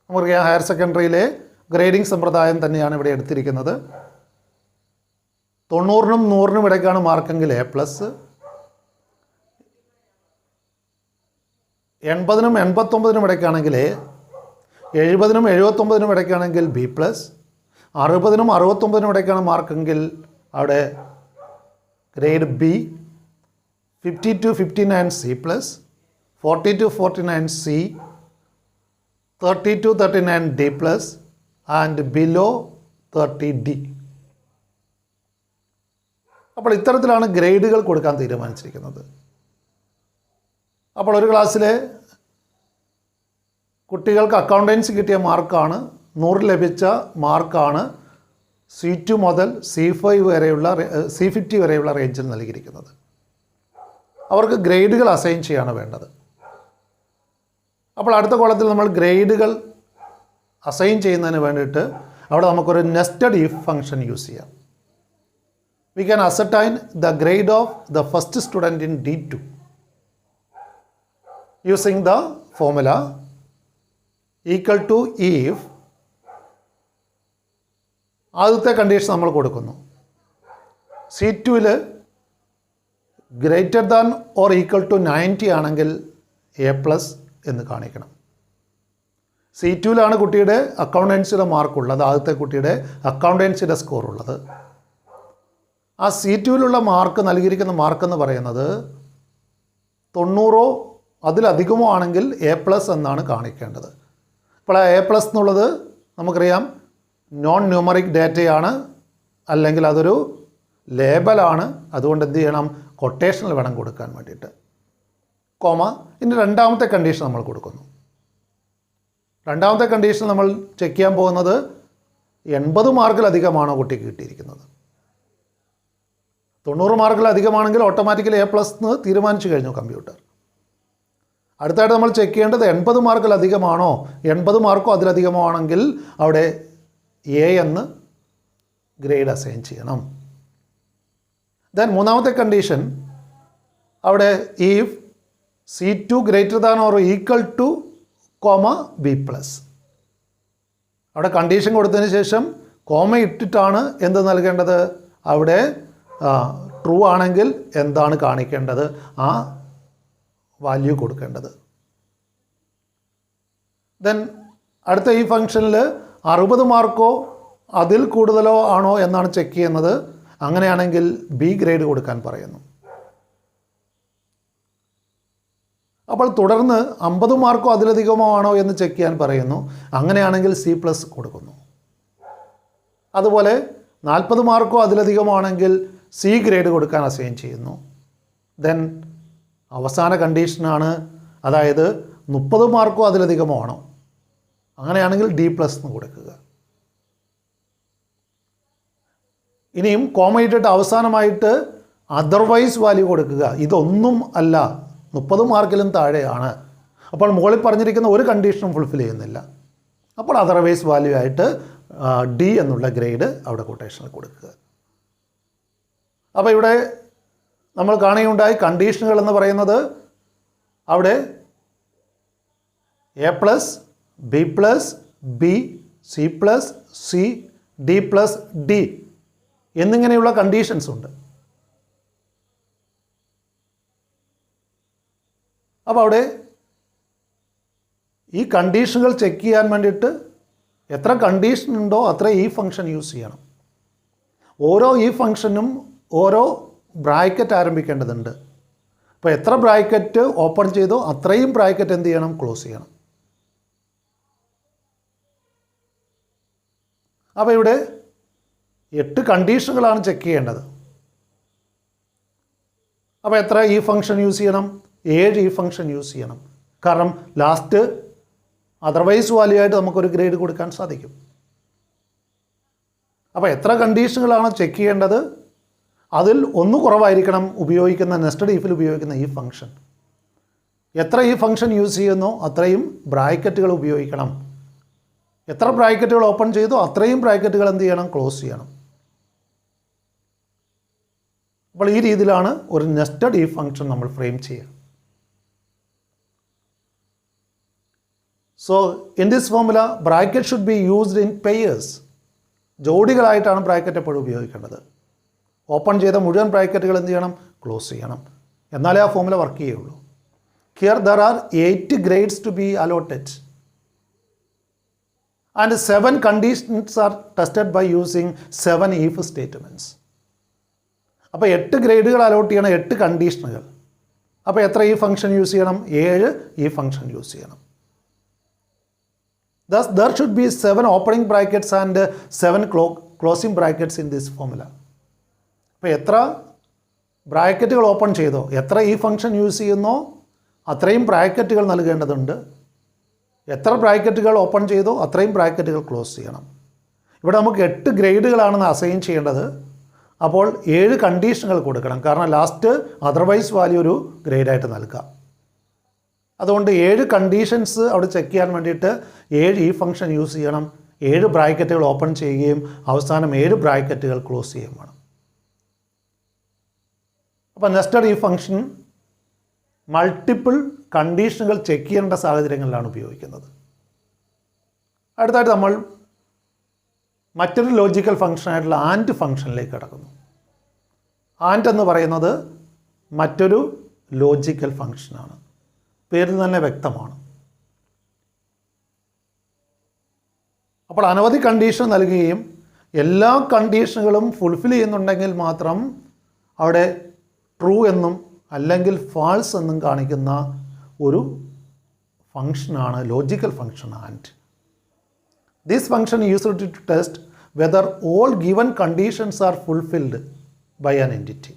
നമുക്കറിയാം ഹയർ സെക്കൻഡറിയിലെ ഗ്രേഡിംഗ് സമ്പ്രദായം തന്നെയാണ് ഇവിടെ എടുത്തിരിക്കുന്നത്. 90നും 100നും ഇടയ്ക്കാണ് മാർക്കെങ്കിൽ A+, 80നും 89നും ഇടയ്ക്കാണെങ്കിൽ A, 70നും 79നും ഇടയ്ക്കാണെങ്കിൽ B+, 60നും 69നും ഇടയ്ക്കാണ് മാർക്കെങ്കിൽ അവിടെ grade B, 50 to 59 C+, 40 to 49 C, 30 to 39 D+, and below 30 D. അപ്പോൾ ഇത്തരത്തിലാണ് ഗ്രേഡുകൾ കൊടുക്കാൻ തീരുമാനിച്ചിരിക്കുന്നത്. അപ്പോൾ ഒരു ക്ലാസ്സിലെ കുട്ടികൾക്ക് അക്കൗണ്ടൻസി കിട്ടിയ മാർക്കാണ്, 100 ലഭിച്ച മാർക്കാണ് C2 മുതൽ C5 വരെയുള്ള C50 വരെയുള്ള റേഞ്ചിൽ നൽകിയിരിക്കുന്നത്. അവർക്ക് ഗ്രേഡുകൾ അസൈൻ ചെയ്യാണ് വേണ്ടത്. അപ്പോൾ അടുത്ത കോളത്തിൽ നമ്മൾ ഗ്രേഡുകൾ അസൈൻ ചെയ്യുന്നതിന് വേണ്ടിയിട്ട് അവിടെ നമുക്കൊരു നെസ്റ്റഡ് ഈഫ് ഫംഗ്ഷൻ യൂസ് ചെയ്യാം. We can ascertain the grade of the first student in D2 using the formula equal to if. ആദ്യത്തെ കണ്ടീഷൻ നമ്മൾ കൊടുക്കുന്നു. C2ൽ greater than or equal to 90 ആണെങ്കിൽ A+ എന്ന് കാണിക്കണം. C2ലാണ് കുട്ടിയുടെ അക്കൗണ്ടൻസിയുടെ മാർക്കുള്ളത്, ആദ്യത്തെ കുട്ടിയുടെ അക്കൗണ്ടൻസിയുടെ സ്കോർ ഉള്ളത്. ആ C2ലുള്ള മാർക്ക്, നൽകിയിരിക്കുന്ന മാർക്കെന്ന് പറയുന്നത് 90 അതിലധികമോ ആണെങ്കിൽ A+ എന്നാണ് കാണിക്കേണ്ടത്. ഇപ്പോൾ ആ A+ എന്നുള്ളത് നമുക്കറിയാം നോൺ ന്യൂമറിക് ഡാറ്റയാണ്, അല്ലെങ്കിൽ അതൊരു ലേബലാണ്. അതുകൊണ്ട് എന്ത് ചെയ്യണം, കൊട്ടേഷനിൽ വേണം കൊടുക്കാൻ വേണ്ടിയിട്ട്. കോമ. ഇനി രണ്ടാമത്തെ കണ്ടീഷൻ നമ്മൾ കൊടുക്കുന്നു. രണ്ടാമത്തെ കണ്ടീഷൻ നമ്മൾ ചെക്ക് ചെയ്യാൻ പോകുന്നത് 80 മാർക്കിലധികമാണോ കുട്ടിക്ക് കിട്ടിയിരിക്കുന്നത്. 90 മാർക്കിലധികമാണെങ്കിൽ ഓട്ടോമാറ്റിക്കലി A+ എന്ന് തീരുമാനിച്ചു കഴിഞ്ഞു കമ്പ്യൂട്ടർ. അടുത്തായിട്ട് നമ്മൾ ചെക്ക് ചെയ്യേണ്ടത് 80 മാർക്കിലധികമാണോ, 80 മാർക്കോ അതിലധികമോ ആണെങ്കിൽ അവിടെ A എന്ന് ഗ്രേഡ് അസൈൻ ചെയ്യണം. ദെൻ മൂന്നാമത്തെ കണ്ടീഷൻ അവിടെ if C2 greater than or equal to B+. അവിടെ കണ്ടീഷൻ കൊടുത്തതിന് ശേഷം കോമ ഇട്ടിട്ടാണ് എന്ത് നൽകേണ്ടത്, അവിടെ ട്രൂ ആണെങ്കിൽ എന്താണ് കാണിക്കേണ്ടത്, ആ വാല്യൂ കൊടുക്കേണ്ടത്. ദെൻ അടുത്ത ഈ ഫംഗ്ഷനിൽ 60 മാർക്കോ അതിൽ കൂടുതലോ ആണോ എന്നാണ് ചെക്ക് ചെയ്യുന്നത്. അങ്ങനെയാണെങ്കിൽ ബി ഗ്രേഡ് കൊടുക്കാൻ പറയുന്നു. അപ്പോൾ തുടർന്ന് 50 മാർക്കോ അതിലധികമോ ആണോ എന്ന് ചെക്ക് ചെയ്യാൻ പറയുന്നു. അങ്ങനെയാണെങ്കിൽ സി പ്ലസ് കൊടുക്കുന്നു. അതുപോലെ 40 മാർക്കോ അതിലധികമോ ആണെങ്കിൽ സി ഗ്രേഡ് കൊടുക്കാൻ അസൈൻ ചെയ്യുന്നു. ദെൻ അവസാന കണ്ടീഷനാണ്, അതായത് 30 മാർക്കോ അതിലധികമോ ആണോ, അങ്ങനെയാണെങ്കിൽ ഡി പ്ലസ് എന്ന് കൊടുക്കുക. ഇനിയും കോമ ഇട്ടിട്ട് അവസാനമായിട്ട് അതർവൈസ് വാല്യൂ കൊടുക്കുക. ഇതൊന്നും അല്ല, 30 മാർക്കിലും താഴെയാണ്, അപ്പോൾ മുകളിൽ പറഞ്ഞിരിക്കുന്ന ഒരു കണ്ടീഷനും ഫുൾഫിൽ ചെയ്യുന്നില്ല, അപ്പോൾ അതർവൈസ് വാല്യൂ ആയിട്ട് ഡി എന്നുള്ള ഗ്രേഡ് അവിടെ കൊട്ടേഷനിൽ കൊടുക്കുക. അപ്പോൾ ഇവിടെ നമ്മൾ കാണുകയുണ്ടായി കണ്ടീഷനുകൾ എന്ന് പറയുന്നത് അവിടെ A plus B plus B C plus C D plus D എന്നിങ്ങനെയുള്ള കണ്ടീഷൻസ് ഉണ്ട്. അപ്പോൾ അവിടെ ഈ കണ്ടീഷനുകൾ ചെക്ക് ചെയ്യാൻ വേണ്ടിയിട്ട് എത്ര കണ്ടീഷൻ ഉണ്ടോ അത്ര ഈ ഫംഗ്ഷൻ യൂസ് ചെയ്യണം. ഓരോ ഈ ഫംഗ്ഷനും ഓരോ ബ്രാക്കറ്റ് ആരംഭിക്കേണ്ടതുണ്ട്. അപ്പോൾ എത്ര ബ്രാക്കറ്റ് ഓപ്പൺ ചെയ്തോ അത്രയും ബ്രാക്കറ്റ് എന്ത് ചെയ്യണം, ക്ലോസ് ചെയ്യണം. അപ്പോൾ ഇവിടെ 8 കണ്ടീഷനുകളാണ് ചെക്ക് ചെയ്യേണ്ടത്. അപ്പോൾ എത്ര ഈ ഫംഗ്ഷൻ യൂസ് ചെയ്യണം, 7 ഈ ഫംഗ്ഷൻ യൂസ് ചെയ്യണം. കാരണം ലാസ്റ്റ് അതർവൈസ് വാല്യൂ ആയിട്ട് നമുക്കൊരു ഗ്രേഡ് കൊടുക്കാൻ സാധിക്കും. അപ്പോൾ എത്ര കണ്ടീഷനുകളാണ് ചെക്ക് ചെയ്യേണ്ടത്, അതിൽ ഒന്ന് കുറവായിരിക്കണം ഉപയോഗിക്കുന്ന നെസ്റ്റഡ് ഈഫിൽ ഉപയോഗിക്കുന്ന ഈ ഫംഗ്ഷൻ. എത്ര ഈ ഫംഗ്ഷൻ യൂസ് ചെയ്യുന്നോ അത്രയും ബ്രാക്കറ്റുകൾ ഉപയോഗിക്കണം. എത്ര ബ്രാക്കറ്റുകൾ ഓപ്പൺ ചെയ്തോ അത്രയും ബ്രാക്കറ്റുകൾ എന്ത് ചെയ്യണം, ക്ലോസ് ചെയ്യണം. അപ്പോൾ ഈ രീതിയിലാണ് ഒരു നെസ്റ്റഡ് ഈ ഫംഗ്ഷൻ നമ്മൾ ഫ്രെയിം ചെയ്യുക. So in this formula bracket should be used in pairs. ജോഡികളായിട്ടാണ് ബ്രാക്കറ്റ് എപ്പോഴും ഉപയോഗിക്കേണ്ടത്. ഓപ്പൺ ചെയ്ത മുഴുവൻ ബ്രാക്കറ്റുകൾ എന്ത് ചെയ്യണം, ക്ലോസ് ചെയ്യണം. എന്നാലേ ആ ഫോർമുല വർക്ക് ചെയ്യുള്ളൂ. Here there are 8 grades to be allotted and 7 conditions are tested by using 7 if statements. അപ്പോൾ 8 ഗ്രേഡുകൾ അലോട്ട് ചെയ്യണം, 8 കണ്ടീഷനുകൾ. അപ്പോൾ എത്ര ഈ ഫംഗ്ഷൻ യൂസ് ചെയ്യണം, 7 ഈ ഫംഗ്ഷൻ യൂസ് ചെയ്യണം. Thus there should be 7 opening brackets and 7 closing brackets in this formula. അപ്പോൾ എത്ര ബ്രാക്കറ്റുകൾ ഓപ്പൺ ചെയ്തോ എത്ര ഈ ഫംഗ്ഷൻ യൂസ് ചെയ്യുന്നോ അത്രയും ബ്രാക്കറ്റുകൾ നൽകേണ്ടതുണ്ട്. എത്ര ബ്രാക്കറ്റുകൾ ഓപ്പൺ ചെയ്തോ അത്രയും ബ്രാക്കറ്റുകൾ ക്ലോസ് ചെയ്യണം. ഇവിടെ നമുക്ക് 8 ഗ്രേഡുകളാണെന്ന് അസൈൻ ചെയ്യേണ്ടത്. അപ്പോൾ 7 കണ്ടീഷനുകൾ കൊടുക്കണം. കാരണം ലാസ്റ്റ് അതർവൈസ് വാല്യൂ ഒരു ഗ്രേഡായിട്ട് നൽകാം. അതുകൊണ്ട് 7 കണ്ടീഷൻസ് അവിടെ ചെക്ക് ചെയ്യാൻ വേണ്ടിയിട്ട് 7 ഈ ഫംഗ്ഷൻ യൂസ് ചെയ്യണം. 7 ബ്രാക്കറ്റുകൾ ഓപ്പൺ ചെയ്യുകയും അവസാനം 7 ബ്രാക്കറ്റുകൾ ക്ലോസ് ചെയ്യുകയും വേണം. അപ്പോൾ നെസ്റ്റഡ് ഈ ഫംഗ്ഷൻ മൾട്ടിപ്പിൾ കണ്ടീഷനുകൾ ചെക്ക് ചെയ്യേണ്ട സാഹചര്യങ്ങളിലാണ് ഉപയോഗിക്കുന്നത്. അടുത്തായിട്ട് നമ്മൾ മറ്റൊരു ലോജിക്കൽ ഫംഗ്ഷനായിട്ടുള്ള ആൻഡ് ഫംഗ്ഷനിലേക്ക് കടക്കുന്നു. ആൻഡ് എന്ന് പറയുന്നത് മറ്റൊരു ലോജിക്കൽ ഫംഗ്ഷനാണ്. പേരിൽ തന്നെ വ്യക്തമാണ്. അപ്പോൾ അനവധി കണ്ടീഷൻ നൽകുകയും എല്ലാ കണ്ടീഷനുകളും ഫുൾഫിൽ ചെയ്യുന്നുണ്ടെങ്കിൽ മാത്രം അവിടെ ട്രൂ എന്നും അല്ലെങ്കിൽ ഫാൾസ് എന്നും കാണിക്കുന്ന ഒരു ഫംഗ്ഷനാണ് logical function and. This function used to test whether all given conditions are fulfilled by an entity.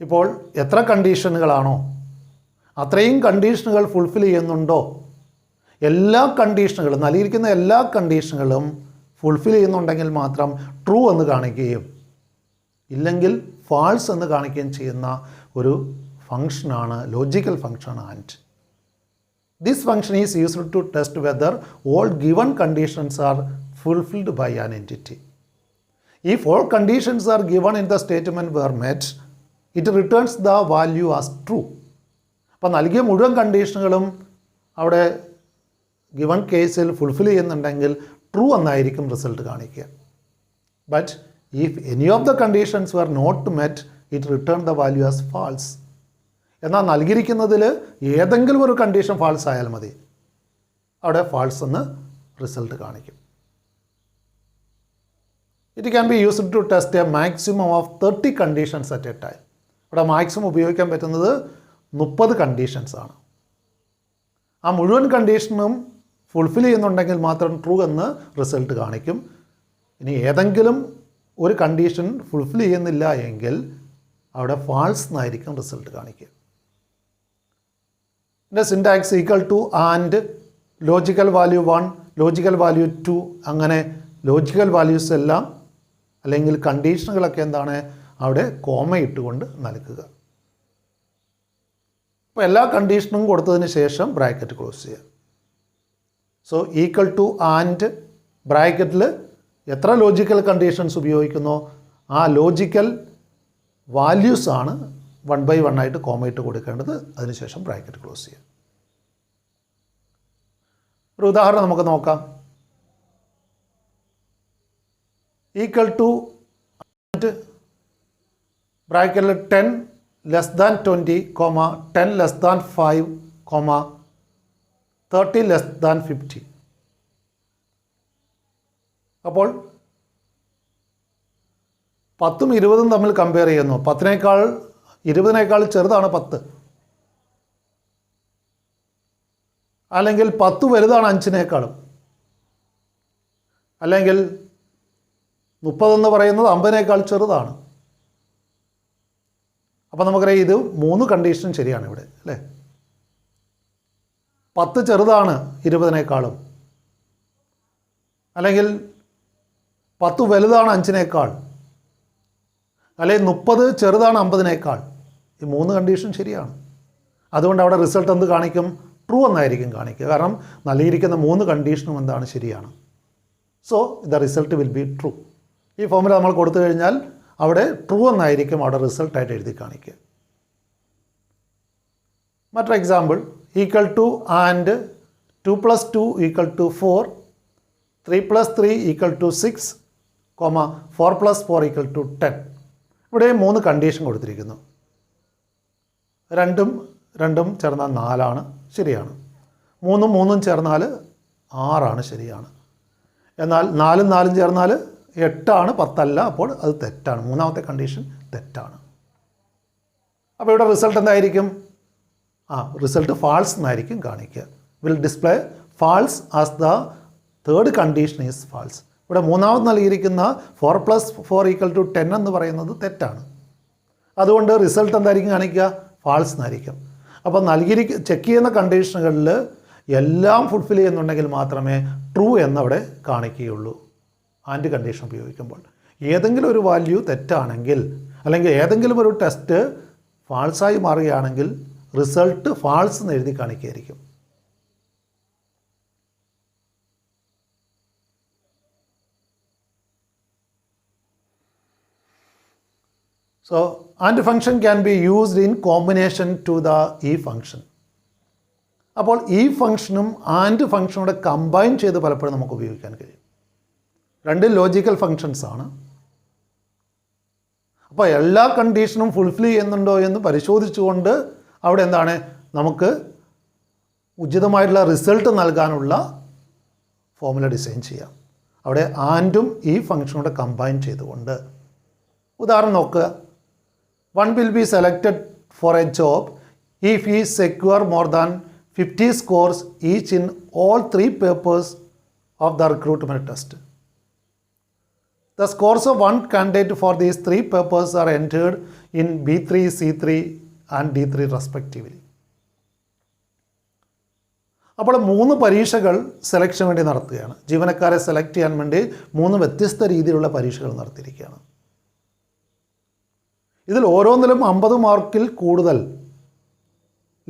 ഇപ്പോൾ എത്ര കണ്ടീഷനുകളാണോ അത്രയും കണ്ടീഷനുകൾ ഫുൾഫിൽ ചെയ്യുന്നുണ്ടോ, എല്ലാ കണ്ടീഷനുകളും നൽകിയിരിക്കുന്ന എല്ലാ കണ്ടീഷനുകളും ഫുൾഫിൽ ചെയ്യുന്നുണ്ടെങ്കിൽ മാത്രം ട്രൂ എന്ന് കാണിക്കുകയും ഇല്ലെങ്കിൽ ഫാൾസ് എന്ന് കാണിക്കുകയും ചെയ്യുന്ന ഒരു ഫംഗ്ഷനാണ് logical function and. This function is used to test whether all given conditions are fulfilled by an entity. If all conditions are given in the statement were met, it returns the value as true. അപ്പോൾ നൽകിയ മുഴുവൻ കണ്ടീഷനുകളും അവിടെ ഗിവൺ കേസിൽ ഫുൾഫിൽ ചെയ്യുന്നുണ്ടെങ്കിൽ ട്രൂ എന്നായിരിക്കും റിസൾട്ട് കാണിക്കുക. But if any of the conditions were not met, it return the value as false. എന്നാൽ നൽകിയിരിക്കുന്നതിൽ ഏതെങ്കിലും ഒരു കണ്ടീഷൻ ഫാൾസ് ആയാൽ മതി, അവിടെ ഫാൾസ് എന്ന് റിസൾട്ട് കാണിക്കും. It can be used to test a maximum of 30 conditions at a time. ഇവിടെ മാക്സിമം ഉപയോഗിക്കാൻ പറ്റുന്നത് 30 കണ്ടീഷൻസ് ആണ്. ആ മുഴുവൻ കണ്ടീഷനും ഫുൾഫിൽ ചെയ്യുന്നുണ്ടെങ്കിൽ മാത്രം ട്രൂ എന്ന് റിസൾട്ട് കാണിക്കും. ഇനി ഏതെങ്കിലും ഒരു കണ്ടീഷൻ ഫുൾഫിൽ ചെയ്യുന്നില്ല എങ്കിൽ അവിടെ ഫാൾസ് എന്നായിരിക്കും റിസൾട്ട് കാണിക്കുക. ഇതിൻ്റെ syntax equal two and logical value 1, logical value 2, അങ്ങനെ ലോജിക്കൽ വാല്യൂസ് എല്ലാം അല്ലെങ്കിൽ കണ്ടീഷനുകളൊക്കെ എന്താണ് അവിടെ കോമ ഇട്ടുകൊണ്ട് നൽകുക. അപ്പോൾ എല്ലാ കണ്ടീഷനും കൊടുത്തതിന് ശേഷം ബ്രാക്കറ്റ് ക്ലോസ് ചെയ്യുക. സോ ഈക്വൽ ടു ആൻഡ് ബ്രാക്കറ്റിൽ എത്ര ലോജിക്കൽ കണ്ടീഷൻസ് ഉപയോഗിക്കുന്നോ ആ ലോജിക്കൽ വാല്യൂസ് ആണ് 1 by 1 ആയിട്ട് കോമ ഇട്ട് കൊടുക്കേണ്ടത്. അതിനുശേഷം ബ്രാക്കറ്റ് ക്ലോസ് ചെയ്യുക. ഒരു ഉദാഹരണം നമുക്ക് നോക്കാം. ഈക്വൽ ടു ബ്രാക്കറ്റിൽ 10 less than 20, 10 less than 5, 30 less than 50. അപ്പോൾ 10ഉം 20ഉം തമ്മിൽ കമ്പയർ ചെയ്യുന്നു. 20നേക്കാൾ ചെറുതാണ് 10, അല്ലെങ്കിൽ 10 വലുതാണ് 5നേക്കാളും, അല്ലെങ്കിൽ 30 എന്ന് പറയുന്നത് 50നേക്കാൾ ചെറുതാണ്. അപ്പോൾ നമുക്കറിയാം ഇത് 3 കണ്ടീഷനും ശരിയാണ് ഇവിടെ അല്ലേ. 10 ചെറുതാണ് 20നേക്കാളും, അല്ലെങ്കിൽ 10 വലുതാണ് 5നേക്കാൾ, അല്ലെങ്കിൽ 30 ചെറുതാണ് 50നേക്കാൾ. ഈ 3 കണ്ടീഷൻ ശരിയാണ്. അതുകൊണ്ട് അവിടെ റിസൾട്ട് എന്ത് കാണിക്കും? ട്രൂ എന്നായിരിക്കും കാണിക്കുക. കാരണം നൽകിയിരിക്കുന്ന 3 കണ്ടീഷനും എന്താണ് ശരിയാണ്. So the result will be true. ഈ ഫോമുല നമ്മൾ കൊടുത്തു കഴിഞ്ഞാൽ അവിടെ ട്രൂ എന്നായിരിക്കും അവിടെ റിസൾട്ടായിട്ട് എഴുതി കാണിക്കുക. മറ്റൊരു എക്സാമ്പിൾ ഈക്വൽ ടു ആൻഡ് 2 + 2 = 4, 3 + 3 = 6, 4 + 4 = 10. ഇവിടെ 3 കണ്ടീഷൻ കൊടുത്തിരിക്കുന്നു. രണ്ടും ചേർന്നാൽ 4 ശരിയാണ്. 3ഉം ചേർന്നാൽ 6 ശരിയാണ്. എന്നാൽ 4ഉം 4ഉം ചേർന്നാൽ 8 10 അപ്പോൾ അത് തെറ്റാണ്. 3ാമത്തെ കണ്ടീഷൻ തെറ്റാണ്. അപ്പോൾ ഇവിടെ റിസൾട്ട് എന്തായിരിക്കും? റിസൾട്ട് ഫാൾസ് എന്നായിരിക്കും കാണിക്കുക. Will display false as the third condition is false. ഇവിടെ 3ാമത് നൽകിയിരിക്കുന്ന 4 + 4 = 10 എന്ന് പറയുന്നത് തെറ്റാണ്. അതുകൊണ്ട് റിസൾട്ട് എന്തായിരിക്കും കാണിക്കുക? ഫാൾസ് എന്നായിരിക്കും. അപ്പോൾ ചെക്ക് ചെയ്യുന്ന കണ്ടീഷനുകളിൽ എല്ലാം ഫുൾഫിൽ ചെയ്യുന്നുണ്ടെങ്കിൽ മാത്രമേ ട്രൂ എന്നവിടെ കാണിക്കുകയുള്ളൂ. ആൻഡ് കണ്ടീഷൻ ഉപയോഗിക്കുമ്പോൾ ഏതെങ്കിലും ഒരു വാല്യൂ തെറ്റാണെങ്കിൽ അല്ലെങ്കിൽ ഏതെങ്കിലും ഒരു ടെസ്റ്റ് ഫാൾസായി മാറുകയാണെങ്കിൽ റിസൾട്ട് ഫാൾസ് എന്ന് എഴുതി കാണിക്കുകയായിരിക്കും. So AND function can be used in combination to the E function. അപ്പോൾ ഈ ഫംഗ്ഷനും ആൻഡ് ഫംഗ്ഷനോടെ കമ്പൈൻ ചെയ്ത് പലപ്പോഴും നമുക്ക് ഉപയോഗിക്കാൻ കഴിയും. 2 ലോജിക്കൽ ഫങ്ഷൻസ് ആണ്. അപ്പോൾ എല്ലാ കണ്ടീഷനും ഫുൾഫിൽ ചെയ്യുന്നുണ്ടോ എന്ന് പരിശോധിച്ചുകൊണ്ട് അവിടെ എന്താണ് നമുക്ക് ഉചിതമായിട്ടുള്ള റിസൾട്ട് നൽകാനുള്ള ഫോമുല ഡിസൈൻ ചെയ്യാം. അവിടെ ആൻഡും ഈ ഫംഗ്ഷനോടെ കമ്പൈൻ ചെയ്തുകൊണ്ട്. ഉദാഹരണം നോക്കുക. 1 will be selected for a job if he secure more than 50 scores each in all 3 papers of the recruitment test. The scores of one candidate for these 3 papers are entered in B3, C3 and D3 respectively. അപ്പോൾ 3 പരീക്ഷകൾ സെലക്ഷന് വേണ്ടി നടത്തുകയാണ്. ജീവനക്കാരെ സെലക്ട് ചെയ്യാൻ വേണ്ടി 3 വ്യത്യസ്ത രീതിയിലുള്ള പരീക്ഷകൾ നടത്തിയിരിക്കുകയാണ്. ഇതിൽ ഓരോന്നിലും 50 മാർക്കിൽ കൂടുതൽ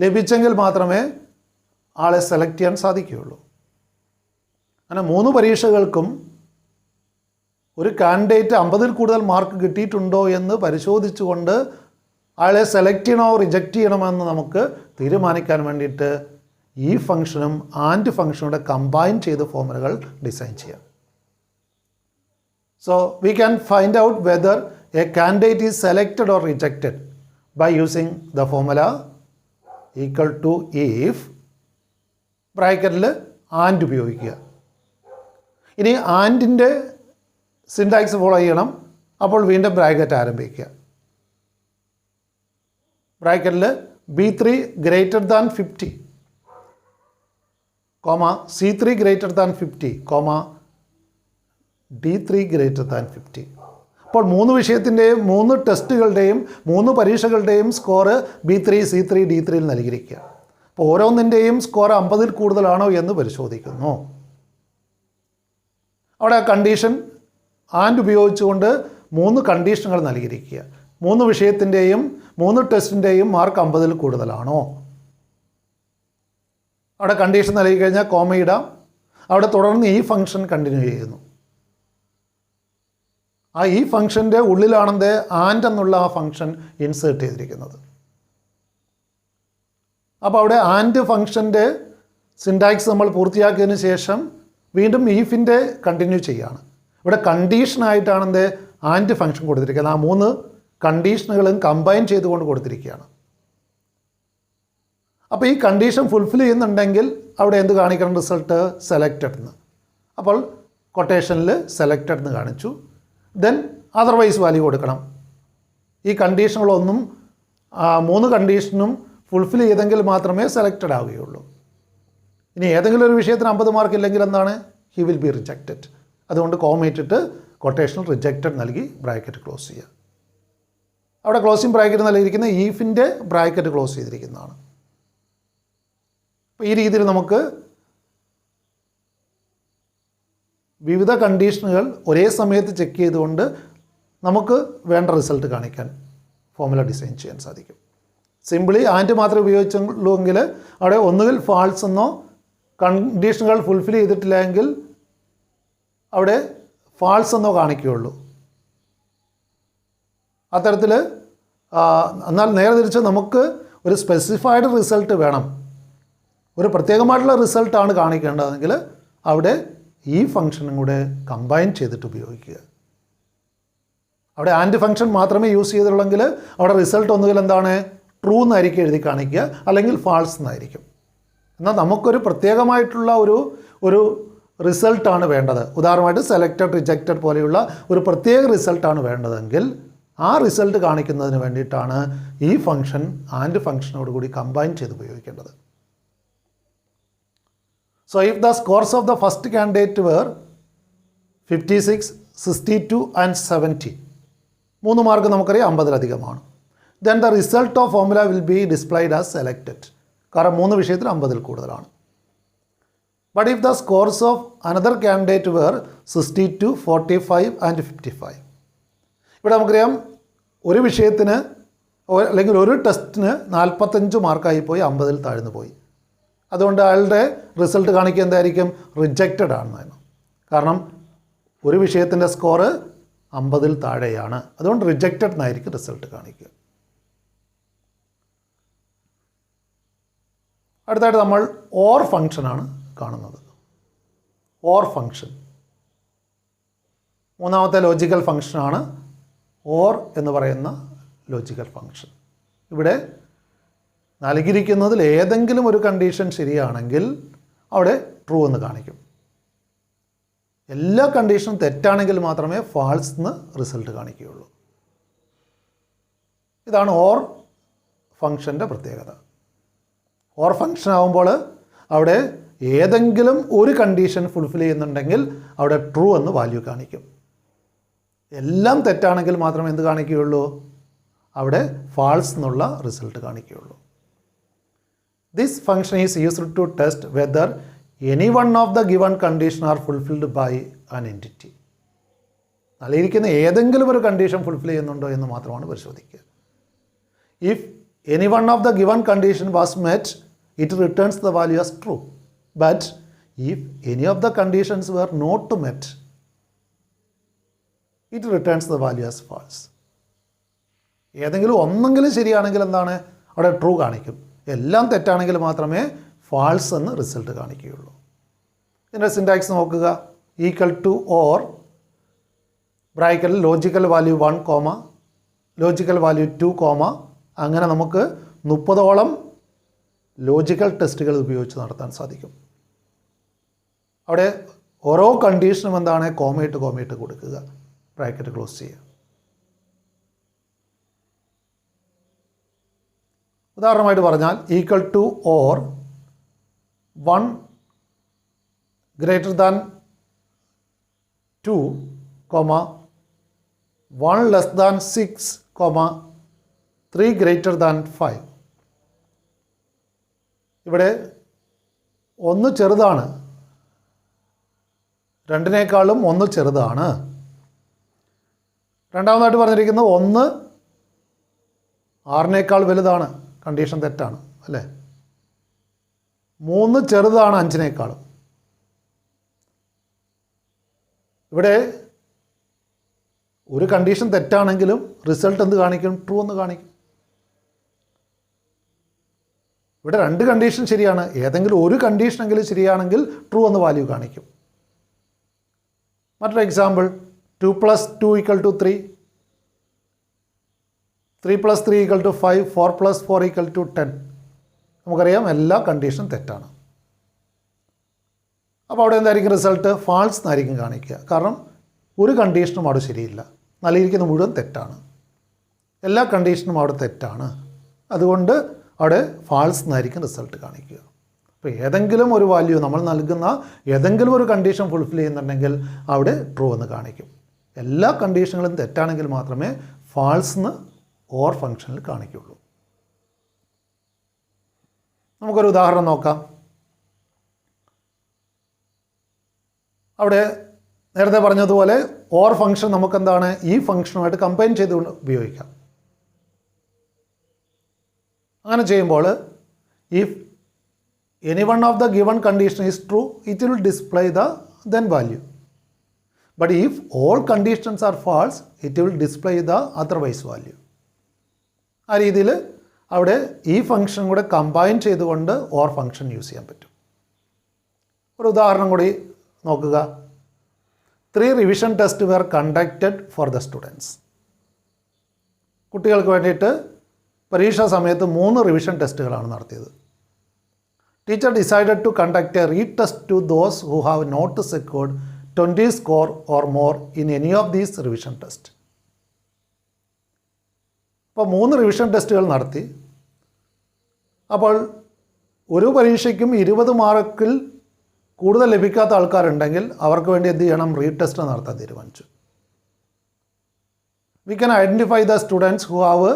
ലഭിച്ചെങ്കിൽ മാത്രമേ ആളെ സെലക്ട് ചെയ്യാൻ സാധിക്കുകയുള്ളൂ. അങ്ങനെ 3 പരീക്ഷകൾക്കും ഒരു കാൻഡിഡേറ്റ് 50ൽ കൂടുതൽ മാർക്ക് കിട്ടിയിട്ടുണ്ടോ എന്ന് പരിശോധിച്ചുകൊണ്ട് ആളെ സെലക്ട് ചെയ്യണോ റിജക്റ്റ് ചെയ്യണമെന്ന് നമുക്ക് തീരുമാനിക്കാൻ വേണ്ടിയിട്ട് ഈ ഫംഗ്ഷനും ആൻഡ് ഫംഗ്ഷനോടെ കമ്പൈൻ ചെയ്ത് ഫോമുലകൾ ഡിസൈൻ ചെയ്യാം. So we can find out whether a candidate is selected or rejected by using the formula equal to if ബ്രാക്കറ്റിൽ ആൻഡ് ഉപയോഗിക്കുക. ഇനി ആൻഡിൻ്റെ സിൻടാക്സ് ഫോളോ ചെയ്യണം. അപ്പോൾ വീണ്ടും ബ്രാക്കറ്റ് ആരംഭിക്കുക. ബ്രാക്കറ്റിൽ B3 greater than 50, C3 greater than 50, D3 greater than 50. അപ്പോൾ 3 വിഷയത്തിൻ്റെയും 3 ടെസ്റ്റുകളുടെയും 3 പരീക്ഷകളുടെയും സ്കോറ് B3, C3, D3 നൽകിയിരിക്കുക. അപ്പോൾ ഓരോന്നിൻ്റെയും സ്കോർ 50-ൽ കൂടുതലാണോ എന്ന് പരിശോധിക്കുന്നു. അവിടെ കണ്ടീഷൻ ആൻഡ് ഉപയോഗിച്ചുകൊണ്ട് 3 കണ്ടീഷനുകൾ നൽകിയിരിക്കുക. 3 വിഷയത്തിൻ്റെയും 3 ടെസ്റ്റിൻ്റെയും മാർക്ക് 50-ൽ കൂടുതലാണോ? അവിടെ കണ്ടീഷൻ നൽകി കഴിഞ്ഞാൽ കോമ ഇടാം. അവിടെ തുടർന്ന് ഈ ഫംഗ്ഷൻ കണ്ടിന്യൂ ചെയ്യുന്നു. ആ ഈ ഫംഗ്ഷൻ്റെ ഉള്ളിലാണെന്ത് ആൻഡ് എന്നുള്ള ആ ഫംഗ്ഷൻ ഇൻസേർട്ട് ചെയ്തിരിക്കുന്നത്. അപ്പോൾ അവിടെ ആൻഡ് ഫംഗ്ഷൻ്റെ സിൻടാക്സ് നമ്മൾ പൂർത്തിയാക്കിയതിന് ശേഷം വീണ്ടും ഈഫിൻ്റെ കണ്ടിന്യൂ ചെയ്യുകയാണ്. ഇവിടെ കണ്ടീഷനായിട്ടാണെന്ത് ആൻഡ് ഫംഗ്ഷൻ കൊടുത്തിരിക്കുന്നത്. ആ 3 കണ്ടീഷനുകളും കമ്പൈൻ ചെയ്തുകൊണ്ട് കൊടുത്തിരിക്കുകയാണ്. അപ്പോൾ ഈ കണ്ടീഷൻ ഫുൾഫിൽ ചെയ്യുന്നുണ്ടെങ്കിൽ അവിടെ എന്ത് കാണിക്കണം? റിസൾട്ട് സെലക്റ്റഡ് എന്ന്. അപ്പോൾ കൊട്ടേഷനിൽ സെലക്റ്റഡ് എന്ന് കാണിച്ചു. ദെൻ അതർവൈസ് വാല്യൂ കൊടുക്കണം. ഈ കണ്ടീഷനുകളൊന്നും 3 കണ്ടീഷനും ഫുൾഫിൽ ചെയ്തെങ്കിൽ മാത്രമേ സെലക്റ്റഡ് ആവുകയുള്ളൂ. ഇനി ഏതെങ്കിലും ഒരു വിഷയത്തിന് 50 മാർക്ക് ഇല്ലെങ്കിൽ എന്താണ്? He will be rejected. അതുകൊണ്ട് കോമയിട്ടിട്ട് കൊട്ടേഷനിൽ റിജക്റ്റഡ് നൽകി ബ്രാക്കറ്റ് ക്ലോസ് ചെയ്യുക. അവിടെ ക്ലോസിംഗ് ബ്രാക്കറ്റ് നൽകിയിരിക്കുന്ന ഈഫിൻ്റെ ബ്രാക്കറ്റ് ക്ലോസ് ചെയ്തിരിക്കുന്നതാണ്. അപ്പോൾ ഈ രീതിയിൽ നമുക്ക് വിവിധ കണ്ടീഷനുകൾ ഒരേ സമയത്ത് ചെക്ക് ചെയ്തുകൊണ്ട് നമുക്ക് വേണ്ട റിസൾട്ട് കാണിക്കാൻ ഫോർമുല ഡിസൈൻ ചെയ്യാൻ സാധിക്കും. സിംപിളി ആൻഡ് മാത്രമേ ഉപയോഗിച്ചുള്ളൂ എങ്കിൽ അവിടെ ഒന്നുകിൽ ഫാൾസ് എന്നോ കണ്ടീഷനുകൾ ഫുൾഫിൽ ചെയ്തിട്ടില്ല എങ്കിൽ അവിടെ ഫാൾസ് എന്നോ കാണിക്കുകയുള്ളൂ. അത്തരത്തിൽ എന്നാൽ നേരെ തിരിച്ച് നമുക്ക് ഒരു സ്പെസിഫൈഡ് റിസൾട്ട് വേണം, ഒരു പ്രത്യേകമായിട്ടുള്ള റിസൾട്ടാണ് കാണിക്കേണ്ടതെങ്കിൽ അവിടെ ഈ ഫംഗ്ഷനും കൂടെ കമ്പൈൻ ചെയ്തിട്ട് ഉപയോഗിക്കുക. അവിടെ ആൻഡ് ഫംഗ്ഷൻ മാത്രമേ യൂസ് ചെയ്തിട്ടുള്ളെങ്കിൽ അവിടെ റിസൾട്ട് ഒന്നുകിൽ എന്താണ്? ട്രൂ എന്നായിരിക്കും എഴുതി കാണിക്കുക, അല്ലെങ്കിൽ ഫാൾസ് എന്നായിരിക്കും. എന്നാൽ നമുക്കൊരു പ്രത്യേകമായിട്ടുള്ള ഒരു റിസൾട്ടാണ് വേണ്ടത്. ഉദാഹരണമായിട്ട് സെലക്റ്റഡ്, റിജക്റ്റഡ് പോലെയുള്ള ഒരു പ്രത്യേക റിസൾട്ടാണ് വേണ്ടതെങ്കിൽ ആ റിസൾട്ട് കാണിക്കുന്നതിന് വേണ്ടിയിട്ടാണ് ഈ ഫംഗ്ഷൻ ആൻഡ് ഫംഗ്ഷനോട് കൂടി കമ്പൈൻ ചെയ്ത് ഉപയോഗിക്കേണ്ടത്. So if the scores of the first candidate were 56, 62 and 70, 3 mark നമുക്കറിയാം 50-ലധികമാണ്. Then the result of formula will be displayed as selected. കാരണം 3 വിഷയത്തിൽ 50-ൽ കൂടുതലാണ്. But if the scores of another candidate were 62, 45 and 55, ഇവിടെ നമുക്കറിയാം ഒരു വിഷയത്തിന് അല്ലെങ്കിൽ ഒരു ടെസ്റ്റിന് 45 മാർക്കായി പോയി, 50-ൽ താഴ്ന്നു പോയി. അതുകൊണ്ട് അയാളുടെ റിസൾട്ട് കാണിക്കുക എന്തായിരിക്കും? റിജക്റ്റഡ് ആണെന്നാണ്. കാരണം ഒരു വിഷയത്തിൻ്റെ സ്കോറ് 50-ൽ താഴെയാണ്. അതുകൊണ്ട് റിജക്റ്റഡ് എന്നായിരിക്കും റിസൾട്ട് കാണിക്കുക. അടുത്തായിട്ട് നമ്മൾ ഓർ ഫംഗ്ഷനാണ് കാണുന്നത്. ഓർ ഫംഗ്ഷൻ മൂന്നാമത്തെ ലോജിക്കൽ ഫംഗ്ഷനാണ് ഓർ എന്ന് പറയുന്ന ലോജിക്കൽ ഫംഗ്ഷൻ. ഇവിടെ നൽകിയിരിക്കുന്നതിൽ ഏതെങ്കിലും ഒരു കണ്ടീഷൻ ശരിയാണെങ്കിൽ അവിടെ ട്രൂ എന്ന് കാണിക്കും. എല്ലാ കണ്ടീഷനും തെറ്റാണെങ്കിൽ മാത്രമേ ഫാൾസ് എന്ന് റിസൾട്ട് കാണിക്കുകയുള്ളൂ. ഇതാണ് ഓർ ഫംഗ്ഷൻ്റെ പ്രത്യേകത. ഓർ ഫംഗ്ഷൻ ആകുമ്പോൾ അവിടെ ഏതെങ്കിലും ഒരു കണ്ടീഷൻ ഫുൾഫിൽ ചെയ്യുന്നുണ്ടെങ്കിൽ അവിടെ ട്രൂ എന്ന് വാല്യൂ കാണിക്കും. എല്ലാം തെറ്റാണെങ്കിൽ മാത്രമേ എന്ത് കാണിക്കുകയുള്ളൂ? അവിടെ ഫാൾസ് എന്നുള്ള result കാണിക്കുകയുള്ളൂ. This function is used to test whether any one of the given condition are fulfilled by an entity. നൽകിയിരിക്കുന്ന ഏതെങ്കിലും ഒരു കണ്ടീഷൻ ഫുൾഫിൽ ചെയ്യുന്നുണ്ടോ എന്ന് മാത്രമാണ് പരിശോധിക്കുക. If any one of the given condition was met, it returns the value as true. But if any of the conditions were not met, it returns the value as false. ഏതെങ്കിലും ഒന്നെങ്കിലും ശരിയാണെങ്കിൽ എന്താണ്? അവിടെ ട്രൂ കാണിക്കും. എല്ലാം തെറ്റാണെങ്കിൽ മാത്രമേ ഫാൾസ് എന്ന് റിസൾട്ട് കാണിക്കുകയുള്ളൂ. ഇതിൻ്റെ സിൻടാക്സ് നോക്കുക. ഈക്വൽ ടു ഓർ ബ്രാക്കറ്റിൽ ലോജിക്കൽ വാല്യൂ 1, ലോജിക്കൽ വാല്യൂ 2, അങ്ങനെ നമുക്ക് 30ഓളം ലോജിക്കൽ ടെസ്റ്റുകൾ ഉപയോഗിച്ച് നടത്താൻ സാധിക്കും. അവിടെ ഓരോ കണ്ടീഷനും എന്താണ്? കോമയിട്ട് കൊടുക്കുക. ബ്രാക്കറ്റ് ക്ലോസ് ചെയ്യുക. ഉദാഹരണമായിട്ട് പറഞ്ഞാൽ equal two or 1 greater than 2, 1 less than 6, 3 greater than 5. ഇവിടെ 1 ചെറുതാണ്, 2നേക്കാളും 1 ചെറുതാണ്. രണ്ടാമതായിട്ട് പറഞ്ഞിരിക്കുന്നത് 1 6നേക്കാൾ വലുതാണ്, കണ്ടീഷൻ തെറ്റാണ് അല്ലേ. 3 ചെറുതാണ് 5നേക്കാളും. ഇവിടെ ഒരു കണ്ടീഷൻ തെറ്റാണെങ്കിലും റിസൾട്ട് എന്ത് കാണിക്കും? ട്രൂ എന്ന് കാണിക്കും. ഇവിടെ 2 കണ്ടീഷൻ ശരിയാണ്, ഏതെങ്കിലും ഒരു കണ്ടീഷനെങ്കിലും ശരിയാണെങ്കിൽ ട്രൂ എന്ന് വാല്യൂ കാണിക്കും. മറ്റൊരു എക്സാമ്പിൾ 2 + 2 = 3, 3 + 3 = 5, 4 + 4 = 10. നമുക്കറിയാം എല്ലാ കണ്ടീഷനും തെറ്റാണ്. അപ്പോൾ അവിടെ എന്തായിരിക്കും റിസൾട്ട്? ഫാൾസ് എന്നായിരിക്കും കാണിക്കുക. കാരണം ഒരു കണ്ടീഷനും അവിടെ ശരിയില്ല, നൽകിയിരിക്കുന്ന മുഴുവൻ തെറ്റാണ്, എല്ലാ കണ്ടീഷനും അവിടെ തെറ്റാണ്. അതുകൊണ്ട് അവിടെ ഫാൾസ് എന്നായിരിക്കും റിസൾട്ട് കാണിക്കുക. അപ്പോൾ ഏതെങ്കിലും ഒരു വാല്യൂ നമ്മൾ നൽകുന്ന ഏതെങ്കിലും ഒരു കണ്ടീഷൻ ഫുൾഫിൽ ചെയ്യുന്നുണ്ടെങ്കിൽ അവിടെ ട്രൂ എന്ന് കാണിക്കും. എല്ലാ കണ്ടീഷനുകളും തെറ്റാണെങ്കിൽ മാത്രമേ ഫാൾസ് എന്ന് ഓർ ഫംഗ്ഷനിൽ കാണിക്കുള്ളൂ. നമുക്കൊരു ഉദാഹരണം നോക്കാം. അവിടെ നേരത്തെ പറഞ്ഞതുപോലെ ഓർ ഫംഗ്ഷൻ നമുക്കെന്താണ് ഈ ഫംഗ്ഷനുമായിട്ട് കമ്പൈൻ ചെയ്തുകൊണ്ട് ഉപയോഗിക്കാം. അങ്ങനെ ചെയ്യുമ്പോൾ if any one of the given condition is true it will display the then value. But if all conditions are false it will display the otherwise value. ആ രീതിയിൽ അവിടെ ഈ ഫംഗ്ഷൻ കൂടെ കമ്പൈൻ ചെയ്തുകൊണ്ട് ഓർ ഫംഗ്ഷൻ യൂസ് ചെയ്യാൻ പറ്റും. ഒരു ഉദാഹരണം കൂടി നോക്കുക. 3 revision test were conducted for the students. കുട്ടികൾക്ക് വേണ്ടിയിട്ട് പരീക്ഷാ സമയത്ത് 3 റിവിഷൻ ടെസ്റ്റുകളാണ് നടത്തിയത്. Teacher decided to conduct a retest to those who have not secured 20 score or more in any of these revision test. അപ്പോൾ 3 റിവിഷൻ ടെസ്റ്റുകൾ നടത്തി. അപ്പോൾ ഒരു പരീക്ഷയ്ക്കും 20 മാർക്കിൽ കൂടുതൽ ലഭിക്കാത്ത ആൾക്കാരുണ്ടെങ്കിൽ അവർക്ക് വേണ്ടി എന്ത് ചെയ്യണം? റീടെസ്റ്റ് നടത്താൻ തീരുമാനിച്ചു. We can identify the students who have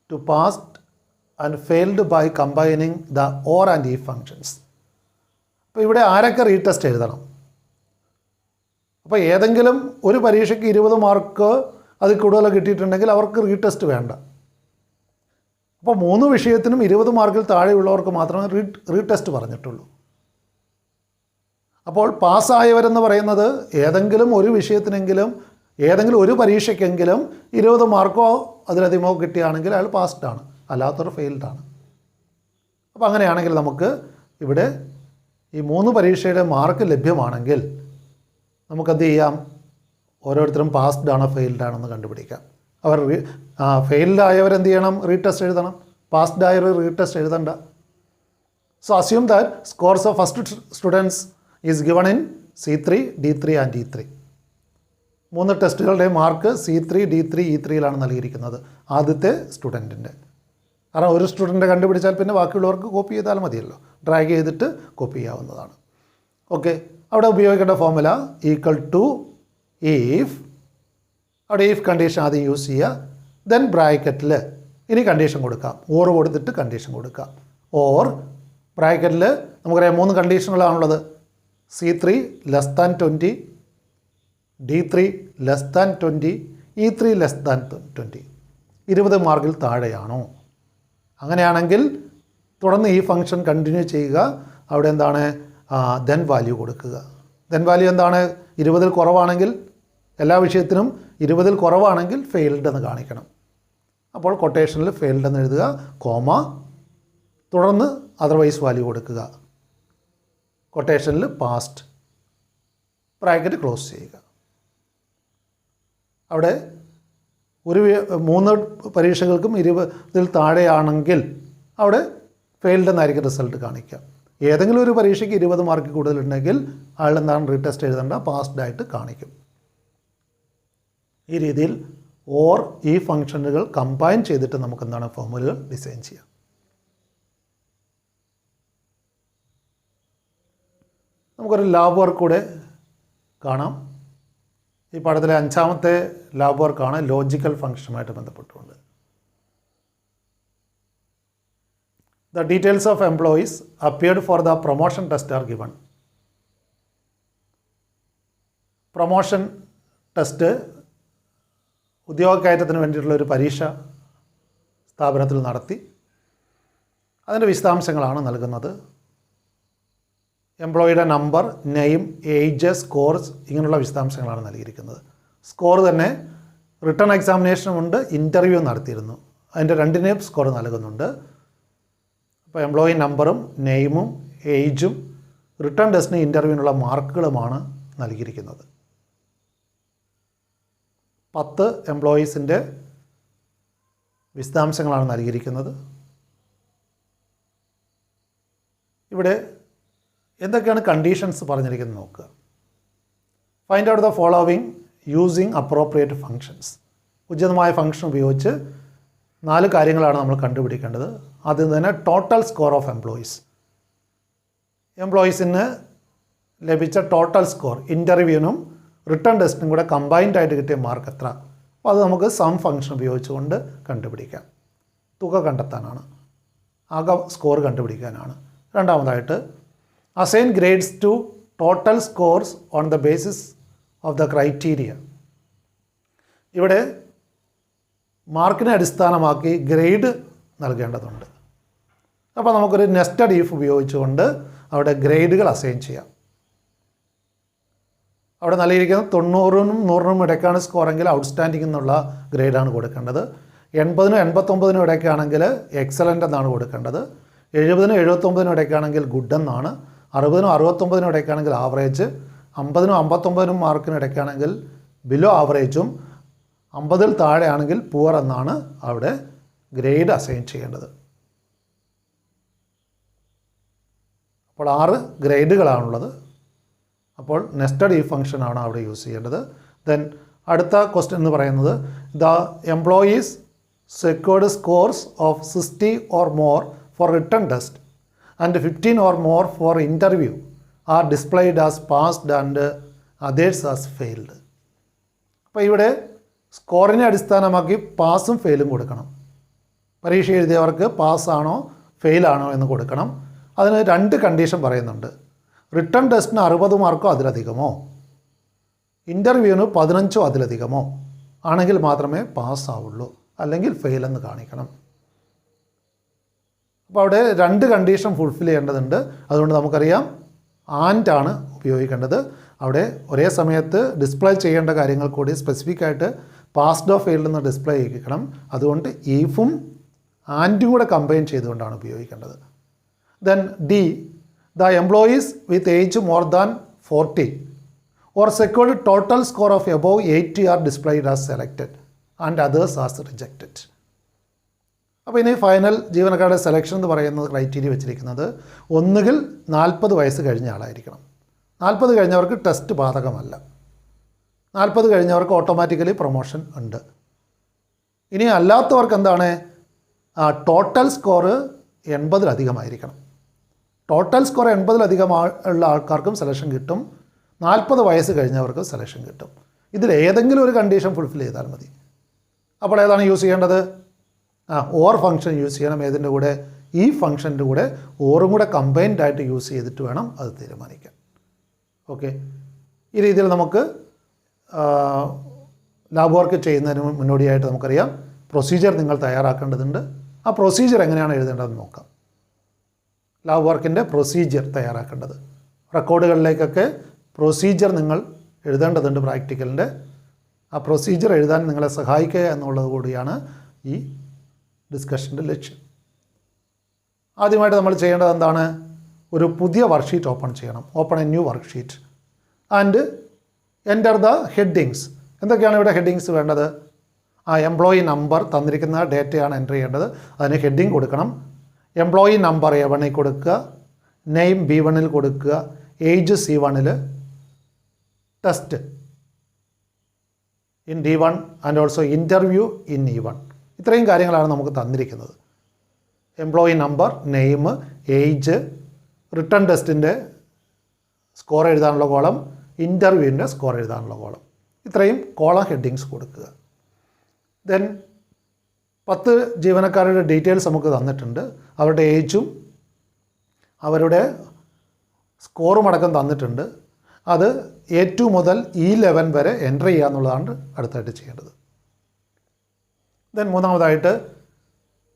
to passed and failed by combining the or and ഈ ഫങ്ഷൻസ്. അപ്പോൾ ഇവിടെ ആരൊക്കെ റീടെസ്റ്റ് എഴുതണം? അപ്പോൾ ഏതെങ്കിലും ഒരു പരീക്ഷയ്ക്ക് 20 മാർക്ക് അതിൽ കൂടുതൽ കിട്ടിയിട്ടുണ്ടെങ്കിൽ അവർക്ക് റീടെസ്റ്റ് വേണ്ട. അപ്പോൾ 3 വിഷയത്തിനും 20 മാർക്കിൽ താഴെയുള്ളവർക്ക് മാത്രമേ റീടെസ്റ്റ് പറഞ്ഞിട്ടുള്ളൂ. അപ്പോൾ പാസ്സായവരെന്ന് പറയുന്നത് ഏതെങ്കിലും ഒരു വിഷയത്തിനെങ്കിലും ഏതെങ്കിലും ഒരു പരീക്ഷയ്ക്കെങ്കിലും 20 മാർക്കോ അതിലധികമോ കിട്ടുകയാണെങ്കിൽ അയാൾ പാസ്ഡാണ്, അല്ലാത്തവർ ഫെയിൽഡാണ്. അപ്പോൾ അങ്ങനെയാണെങ്കിൽ നമുക്ക് ഇവിടെ ഈ 3 പരീക്ഷയുടെ മാർക്ക് ലഭ്യമാണെങ്കിൽ നമുക്കെന്ത് ചെയ്യാം? ഓരോരുത്തരും പാസ്ഡ് ആണോ ഫെയിൽഡ് ആണോ എന്ന് കണ്ടുപിടിക്കാം. അവർ ഫെയിൽഡ് ആയവരെന്ത് ചെയ്യണം? റീടെസ്റ്റ് എഴുതണം. പാസ്ഡ് ആയവർ റീടെസ്റ്റ് എഴുതണ്ട. So assume that scores of first students is given in C3, D3 and E3. 3 ടെസ്റ്റുകളുടെ മാർക്ക് C3, D3, E3യിലാണ് നൽകിയിരിക്കുന്നത് ആദ്യത്തെ സ്റ്റുഡൻറ്റിൻ്റെ. കാരണം ഒരു സ്റ്റുഡൻറ്റ് കണ്ടുപിടിച്ചാൽ പിന്നെ ബാക്കിയുള്ളവർക്ക് കോപ്പി ചെയ്താൽ മതിയല്ലോ, ഡ്രാഗ് ചെയ്തിട്ട് കോപ്പി ചെയ്യാവുന്നതാണ്. ഓക്കെ, അവിടെ ഉപയോഗിക്കേണ്ട ഫോർമുല ഈക്വൽ ടു ഈഫ്, അവിടെ ഈഫ് കണ്ടീഷൻ ആദ്യം യൂസ് ചെയ്യുക. ദെൻ ബ്രാക്കറ്റിൽ ഇനി കണ്ടീഷൻ കൊടുക്കാം, ഓർ കൊടുത്തിട്ട് കണ്ടീഷൻ കൊടുക്കാം. ഓർ ബ്രാക്കറ്റിൽ നമുക്കറിയാം 3 കണ്ടീഷനുകളാണുള്ളത്. C3 less than 20, D3 less than 20, E3 less than 20. 20 മാർക്കിൽ താഴെയാണോ? അങ്ങനെയാണെങ്കിൽ തുടർന്ന് ഈ ഫംഗ്ഷൻ കണ്ടിന്യൂ ചെയ്യുക. അവിടെ എന്താണ്? ദെൻ വാല്യൂ കൊടുക്കുക. ദെൻ വാല്യൂ എന്താണ്? 20ൽ കുറവാണെങ്കിൽ, എല്ലാ വിഷയത്തിനും 20ൽ കുറവാണെങ്കിൽ ഫെയിൽഡ് എന്ന് കാണിക്കണം. അപ്പോൾ കൊട്ടേഷനിൽ ഫെയിൽഡ് എന്ന് എഴുതുക, കോമ, തുടർന്ന് അതർവൈസ് വാല്യൂ കൊടുക്കുക. കൊട്ടേഷനിൽ പാസ്റ്റ്, ബ്രാക്കറ്റ് ക്ലോസ് ചെയ്യുക. അവിടെ 3 പരീക്ഷകൾക്കും 20ൽ താഴെയാണെങ്കിൽ അവിടെ ഫെയിൽഡ് എന്നായിരിക്കും റിസൾട്ട് കാണിക്കുക. ഏതെങ്കിലും ഒരു പരീക്ഷയ്ക്ക് 20 മാർക്ക് കൂടുതലുണ്ടെങ്കിൽ ആൾ എന്താണ്? റീടെസ്റ്റ് എഴുതേണ്ട, പാസ്ഡ് ആയിട്ട് കാണിക്കും. ഈ രീതിയിൽ ഓർ ഈ ഫംഗ്ഷനുകൾ കമ്പൈൻ ചെയ്തിട്ട് നമുക്ക് എന്താണ് ഫോർമുലകൾ ഡിസൈൻ ചെയ്യാം. നമുക്കൊരു ലാബ് വർക്ക് കൂടെ കാണാം. ഈ പാഠത്തിലെ 5ാമത്തെ ലാബ് വർക്കാണ് ലോജിക്കൽ ഫംഗ്ഷനുമായിട്ട് ബന്ധപ്പെട്ടുകൊണ്ട്. The details of employees appeared for the promotion test are given. Promotion test ഉദ്യോഗക്കയറ്റത്തിന് വേണ്ടിയിട്ടുള്ള ഒരു പരീക്ഷ സ്ഥാപനത്തിൽ നടത്തി. അതിൻ്റെ വിശദാംശങ്ങളാണ് നൽകുന്നത്. എംപ്ലോയിയുടെ നമ്പർ, നെയിം, ഏജ്, സ്കോർസ് ഇങ്ങനെയുള്ള വിശദാംശങ്ങളാണ് നൽകിയിരിക്കുന്നത്. സ്കോർ തന്നെ റിട്ടൺ എക്സാമിനേഷനുമുണ്ട്, ഇൻ്റർവ്യൂ നടത്തിയിരുന്നു. അതിൻ്റെ രണ്ടിനെയും സ്കോർ നൽകുന്നുണ്ട്. അപ്പോൾ എംപ്ലോയി നമ്പറും നെയിമും ഏജും റിട്ടേൺ ടെസ്റ്റിന് ഇൻ്റർവ്യൂവിനുള്ള മാർക്കുകളുമാണ് നൽകിയിരിക്കുന്നത്. 10 എംപ്ലോയീസിൻ്റെ വിശദാംശങ്ങളാണ് നൽകിയിരിക്കുന്നത്. ഇവിടെ എന്തൊക്കെയാണ് കണ്ടീഷൻസ് പറഞ്ഞിരിക്കുന്നത് നോക്കുക. Find out the following using appropriate functions. ഉചിതമായ ഫംഗ്ഷൻ ഉപയോഗിച്ച് 4 കാര്യങ്ങളാണ് നമ്മൾ കണ്ടുപിടിക്കേണ്ടത്. ആദ്യം തന്നെ ടോട്ടൽ സ്കോർ ഓഫ് എംപ്ലോയീസ്. എംപ്ലോയീസിന് ലഭിച്ച ടോട്ടൽ സ്കോർ ഇൻ്റർവ്യൂവിനും റിട്ടേൺ ടെസ്റ്റിനും കൂടെ കമ്പൈൻഡ് ആയിട്ട് കിട്ടിയ മാർക്ക് എത്ര. അപ്പോൾ അത് നമുക്ക് സം ഫംഗ്ഷൻ ഉപയോഗിച്ചുകൊണ്ട് കണ്ടുപിടിക്കാം. തുക കണ്ടെത്താനാണ്, ആകെ സ്കോർ കണ്ടുപിടിക്കാനാണ്. രണ്ടാമതായിട്ട് assign grades to total scores on the basis of the criteria. ഇവിടെ മാർക്കിനെ അടിസ്ഥാനമാക്കി ഗ്രേഡ് നൽകേണ്ടതുണ്ട്. അപ്പോൾ നമുക്കൊരു നെസ്റ്റഡ് ഈഫ് ഉപയോഗിച്ചുകൊണ്ട് അവിടെ ഗ്രേഡുകൾ അസൈൻ ചെയ്യാം. അവിടെ നൽകിയിരിക്കുന്നത് 90നും 100നും ഇടയ്ക്കാണ് സ്കോറെങ്കിൽ ഔട്ട്സ്റ്റാൻഡിംഗ് എന്നുള്ള ഗ്രേഡാണ് കൊടുക്കേണ്ടത്. 80നും 89നും ഇടയ്ക്കാണെങ്കിൽ എക്സലൻ്റ് എന്നാണ് കൊടുക്കേണ്ടത്. 70നും 79നും ഇടയ്ക്കാണെങ്കിൽ ഗുഡ് എന്നാണ്. 60നും 69നും ഇടയ്ക്കാണെങ്കിൽ ആവറേജ്. 50നും 59നും മാർക്കിന് ഇടയ്ക്കാണെങ്കിൽ ബിലോ ആവറേജും. 50ൽ താഴെയാണെങ്കിൽ പുവർ എന്നാണ് അവിടെ ഗ്രേഡ് അസൈൻ ചെയ്യേണ്ടത്. അപ്പോൾ 6 ഗ്രേഡുകളാണുള്ളത്. അപ്പോൾ നെസ്റ്റഡ് ഈ ഫംഗ്ഷനാണ് അവിടെ യൂസ് ചെയ്യേണ്ടത്. ദെൻ അടുത്ത ക്വസ്റ്റ്യൻ എന്ന് പറയുന്നത് the employees secured scores of 60 or more for written test and 15 or more for interview are displayed as passed and others as failed. അപ്പോൾ ഇവിടെ സ്കോറിനെ അടിസ്ഥാനമാക്കി പാസും ഫെയിലും കൊടുക്കണം. പരീക്ഷ എഴുതിയവർക്ക് പാസ്സാണോ ഫെയിലാണോ എന്ന് കൊടുക്കണം. അതിന് 2 കണ്ടീഷൻ പറയുന്നുണ്ട്. റിട്ടേൺ ടെസ്റ്റിന് 60 മാർക്കോ അതിലധികമോ, ഇൻ്റർവ്യൂവിന് 15ഓ അതിലധികമോ ആണെങ്കിൽ മാത്രമേ പാസ്സാവുള്ളൂ, അല്ലെങ്കിൽ ഫെയിലെന്ന് കാണിക്കണം. അപ്പോൾ അവിടെ 2 കണ്ടീഷൻ ഫുൾഫിൽ ചെയ്യേണ്ടതുണ്ട്. അതുകൊണ്ട് നമുക്കറിയാം ആൻഡ് ഉപയോഗിക്കേണ്ടത്. അവിടെ ഒരേ സമയത്ത് ഡിസ്പ്ലേ ചെയ്യേണ്ട കാര്യങ്ങൾ കൂടി സ്പെസിഫിക് ആയിട്ട് പാസ്ഡ് ഓഫ് ഫെയിൽഡ് എന്ന് ഡിസ്പ്ലേ ചെയ്യിക്കണം. അതുകൊണ്ട് ഈഫും ആൻഡും കൂടെ കമ്പൈൻ ചെയ്തുകൊണ്ടാണ് ഉപയോഗിക്കേണ്ടത്. Then D the employees with age more than 40 or secured total score of above 80 are displayed as selected and others as rejected. അപ്പോൾ ഇനി ഫൈനൽ ജീവനക്കാരുടെ സെലക്ഷൻ എന്ന് പറയുന്നത് ക്രൈറ്റീരിയ വെച്ചിരിക്കുന്നത് ഒന്നുകിൽ 40 വയസ്സ് കഴിഞ്ഞ ആളായിരിക്കണം. 40 കഴിഞ്ഞവർക്ക് ടെസ്റ്റ് ബാധകമല്ല. 40 കഴിഞ്ഞവർക്ക് ഓട്ടോമാറ്റിക്കലി പ്രൊമോഷൻ ഉണ്ട്. ഇനി അല്ലാത്തവർക്ക് എന്താണ്, ടോട്ടൽ സ്കോർ 80-ലധികമായിരിക്കണം. ടോട്ടൽ സ്കോർ 80-ലധികം ഉള്ള ആൾക്കാർക്കും സെലക്ഷൻ കിട്ടും. 40 വയസ്സ് കഴിഞ്ഞവർക്ക് സെലക്ഷൻ കിട്ടും. ഇതിൽ ഏതെങ്കിലും ഒരു കണ്ടീഷൻ ഫുൾഫിൽ ചെയ്താൽ മതി. അപ്പോൾ ഏതാണ് യൂസ് ചെയ്യേണ്ടത്? ഓർ ഫംഗ്ഷൻ യൂസ് ചെയ്യണം. ഏതിൻ്റെ കൂടെ? ഈ ഫംഗ്ഷൻ്റെ കൂടെ ഓറും കൂടെ കമ്പൈൻഡ് ആയിട്ട് യൂസ് ചെയ്തിട്ട് വേണം അത് തീരുമാനിക്കാൻ. ഓക്കെ, ഈ രീതിയിൽ നമുക്ക് ലാബ് വർക്ക് ചെയ്യുന്നതിന് മുന്നോടിയായിട്ട് നമുക്കറിയാം പ്രൊസീജിയർ നിങ്ങൾ തയ്യാറാക്കേണ്ടതുണ്ട്. ആ പ്രൊസീജിയർ എങ്ങനെയാണ് എഴുതേണ്ടതെന്ന് നോക്കാം. ലാബ് വർക്കിൻ്റെ പ്രൊസീജിയർ തയ്യാറാക്കേണ്ടത്, റെക്കോർഡുകളിലേക്കൊക്കെ പ്രൊസീജിയർ നിങ്ങൾ എഴുതേണ്ടതുണ്ട് പ്രാക്ടിക്കലിൻ്റെ. ആ പ്രൊസീജിയർ എഴുതാൻ നിങ്ങളെ സഹായിക്കുക എന്നുള്ളത് കൂടിയാണ് ഈ ഡിസ്കഷൻ്റെ ലക്ഷ്യം. ആദ്യമായിട്ട് നമ്മൾ ചെയ്യേണ്ടത് എന്താണ്? ഒരു പുതിയ വർക്ക്ഷീറ്റ് ഓപ്പൺ ചെയ്യണം. Open A new worksheet and enter the headings. എന്തൊക്കെയാണ് ഇവിടെ ഹെഡിങ്സ് വേണ്ടത്? എംപ്ലോയി നമ്പർ തന്നിരിക്കുന്ന ഡേറ്റയാണ് എൻ്റർ ചെയ്യേണ്ടത്. അതിന് ഹെഡിങ് കൊടുക്കണം. എംപ്ലോയി നമ്പർ A1 കൊടുക്കുക, നെയിം B1 കൊടുക്കുക, age C1, test in D1 and also interview in E1. ഇത്രയും കാര്യങ്ങളാണ് നമുക്ക് തന്നിരിക്കുന്നത്. Employee number, name, age, written ടെസ്റ്റിൻ്റെ സ്കോർ എഴുതാനുള്ള കോളം, ഇൻ്റർവ്യൂവിൻ്റെ സ്കോർ എഴുതാനുള്ള കോളം. ഇത്രയും കോളം ഹെഡിങ്സ് കൊടുക്കുക. ദെൻ 10 ജീവനക്കാരുടെ ഡീറ്റെയിൽസ് നമുക്ക് തന്നിട്ടുണ്ട്. അവരുടെ ഏജും അവരുടെ സ്കോറും അടക്കം തന്നിട്ടുണ്ട്. അത് A2 മുതൽ E11 വരെ എൻ്റർ ചെയ്യുക എന്നുള്ളതാണ് അടുത്തായിട്ട് ചെയ്യേണ്ടത്. ദെൻ മൂന്നാമതായിട്ട്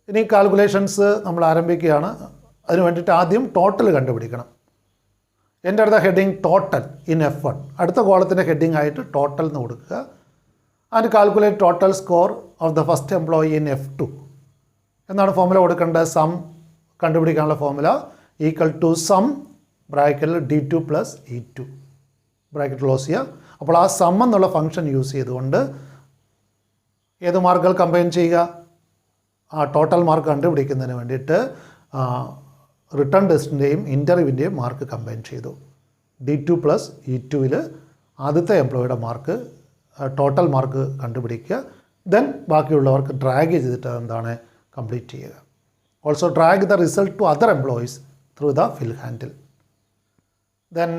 ഇനി കാൽക്കുലേഷൻസ് നമ്മൾ ആരംഭിക്കുകയാണ്. അതിന് വേണ്ടിയിട്ട് ആദ്യം ടോട്ടൽ കണ്ടുപിടിക്കണം. എൻ്റെ അടുത്ത ഹെഡിങ് ടോട്ടൽ ഇൻ F1. അടുത്ത കോളത്തിൻ്റെ ഹെഡിങ് ആയിട്ട് ടോട്ടൽ എന്ന് കൊടുക്കുക. And calculate total score of the first employee in F2 എന്നാണ് ഫോമുല കൊടുക്കേണ്ടത്. സം കണ്ടുപിടിക്കാനുള്ള ഫോമുല ഈക്വൽ ടു സം ബ്രാക്കറ്റിൽ D2 plus E2 bracket close ചെയ്യുക. അപ്പോൾ ആ സം എന്നുള്ള ഫംഗ്ഷൻ യൂസ് ചെയ്തുകൊണ്ട് ഏത് മാർക്കുകൾ കമ്പൈൻ ചെയ്യുക? ആ ടോട്ടൽ മാർക്ക് കണ്ടുപിടിക്കുന്നതിന് വേണ്ടിയിട്ട് റിട്ടേൺ ടെസ്റ്റിൻ്റെയും ഇൻ്റർവ്യൂവിൻ്റെയും മാർക്ക് കമ്പൈൻ ചെയ്തു. D2 പ്ലസ് E2വിൽ ആദ്യത്തെ എംപ്ലോയിയുടെ മാർക്ക് ടോട്ടൽ മാർക്ക് കണ്ടുപിടിക്കുക. ദെൻ ബാക്കിയുള്ളവർക്ക് ഡ്രാഗ് ചെയ്തിട്ട് എന്താണ് കംപ്ലീറ്റ് ചെയ്യുക. Also drag the result to other employees through the fill handle. Then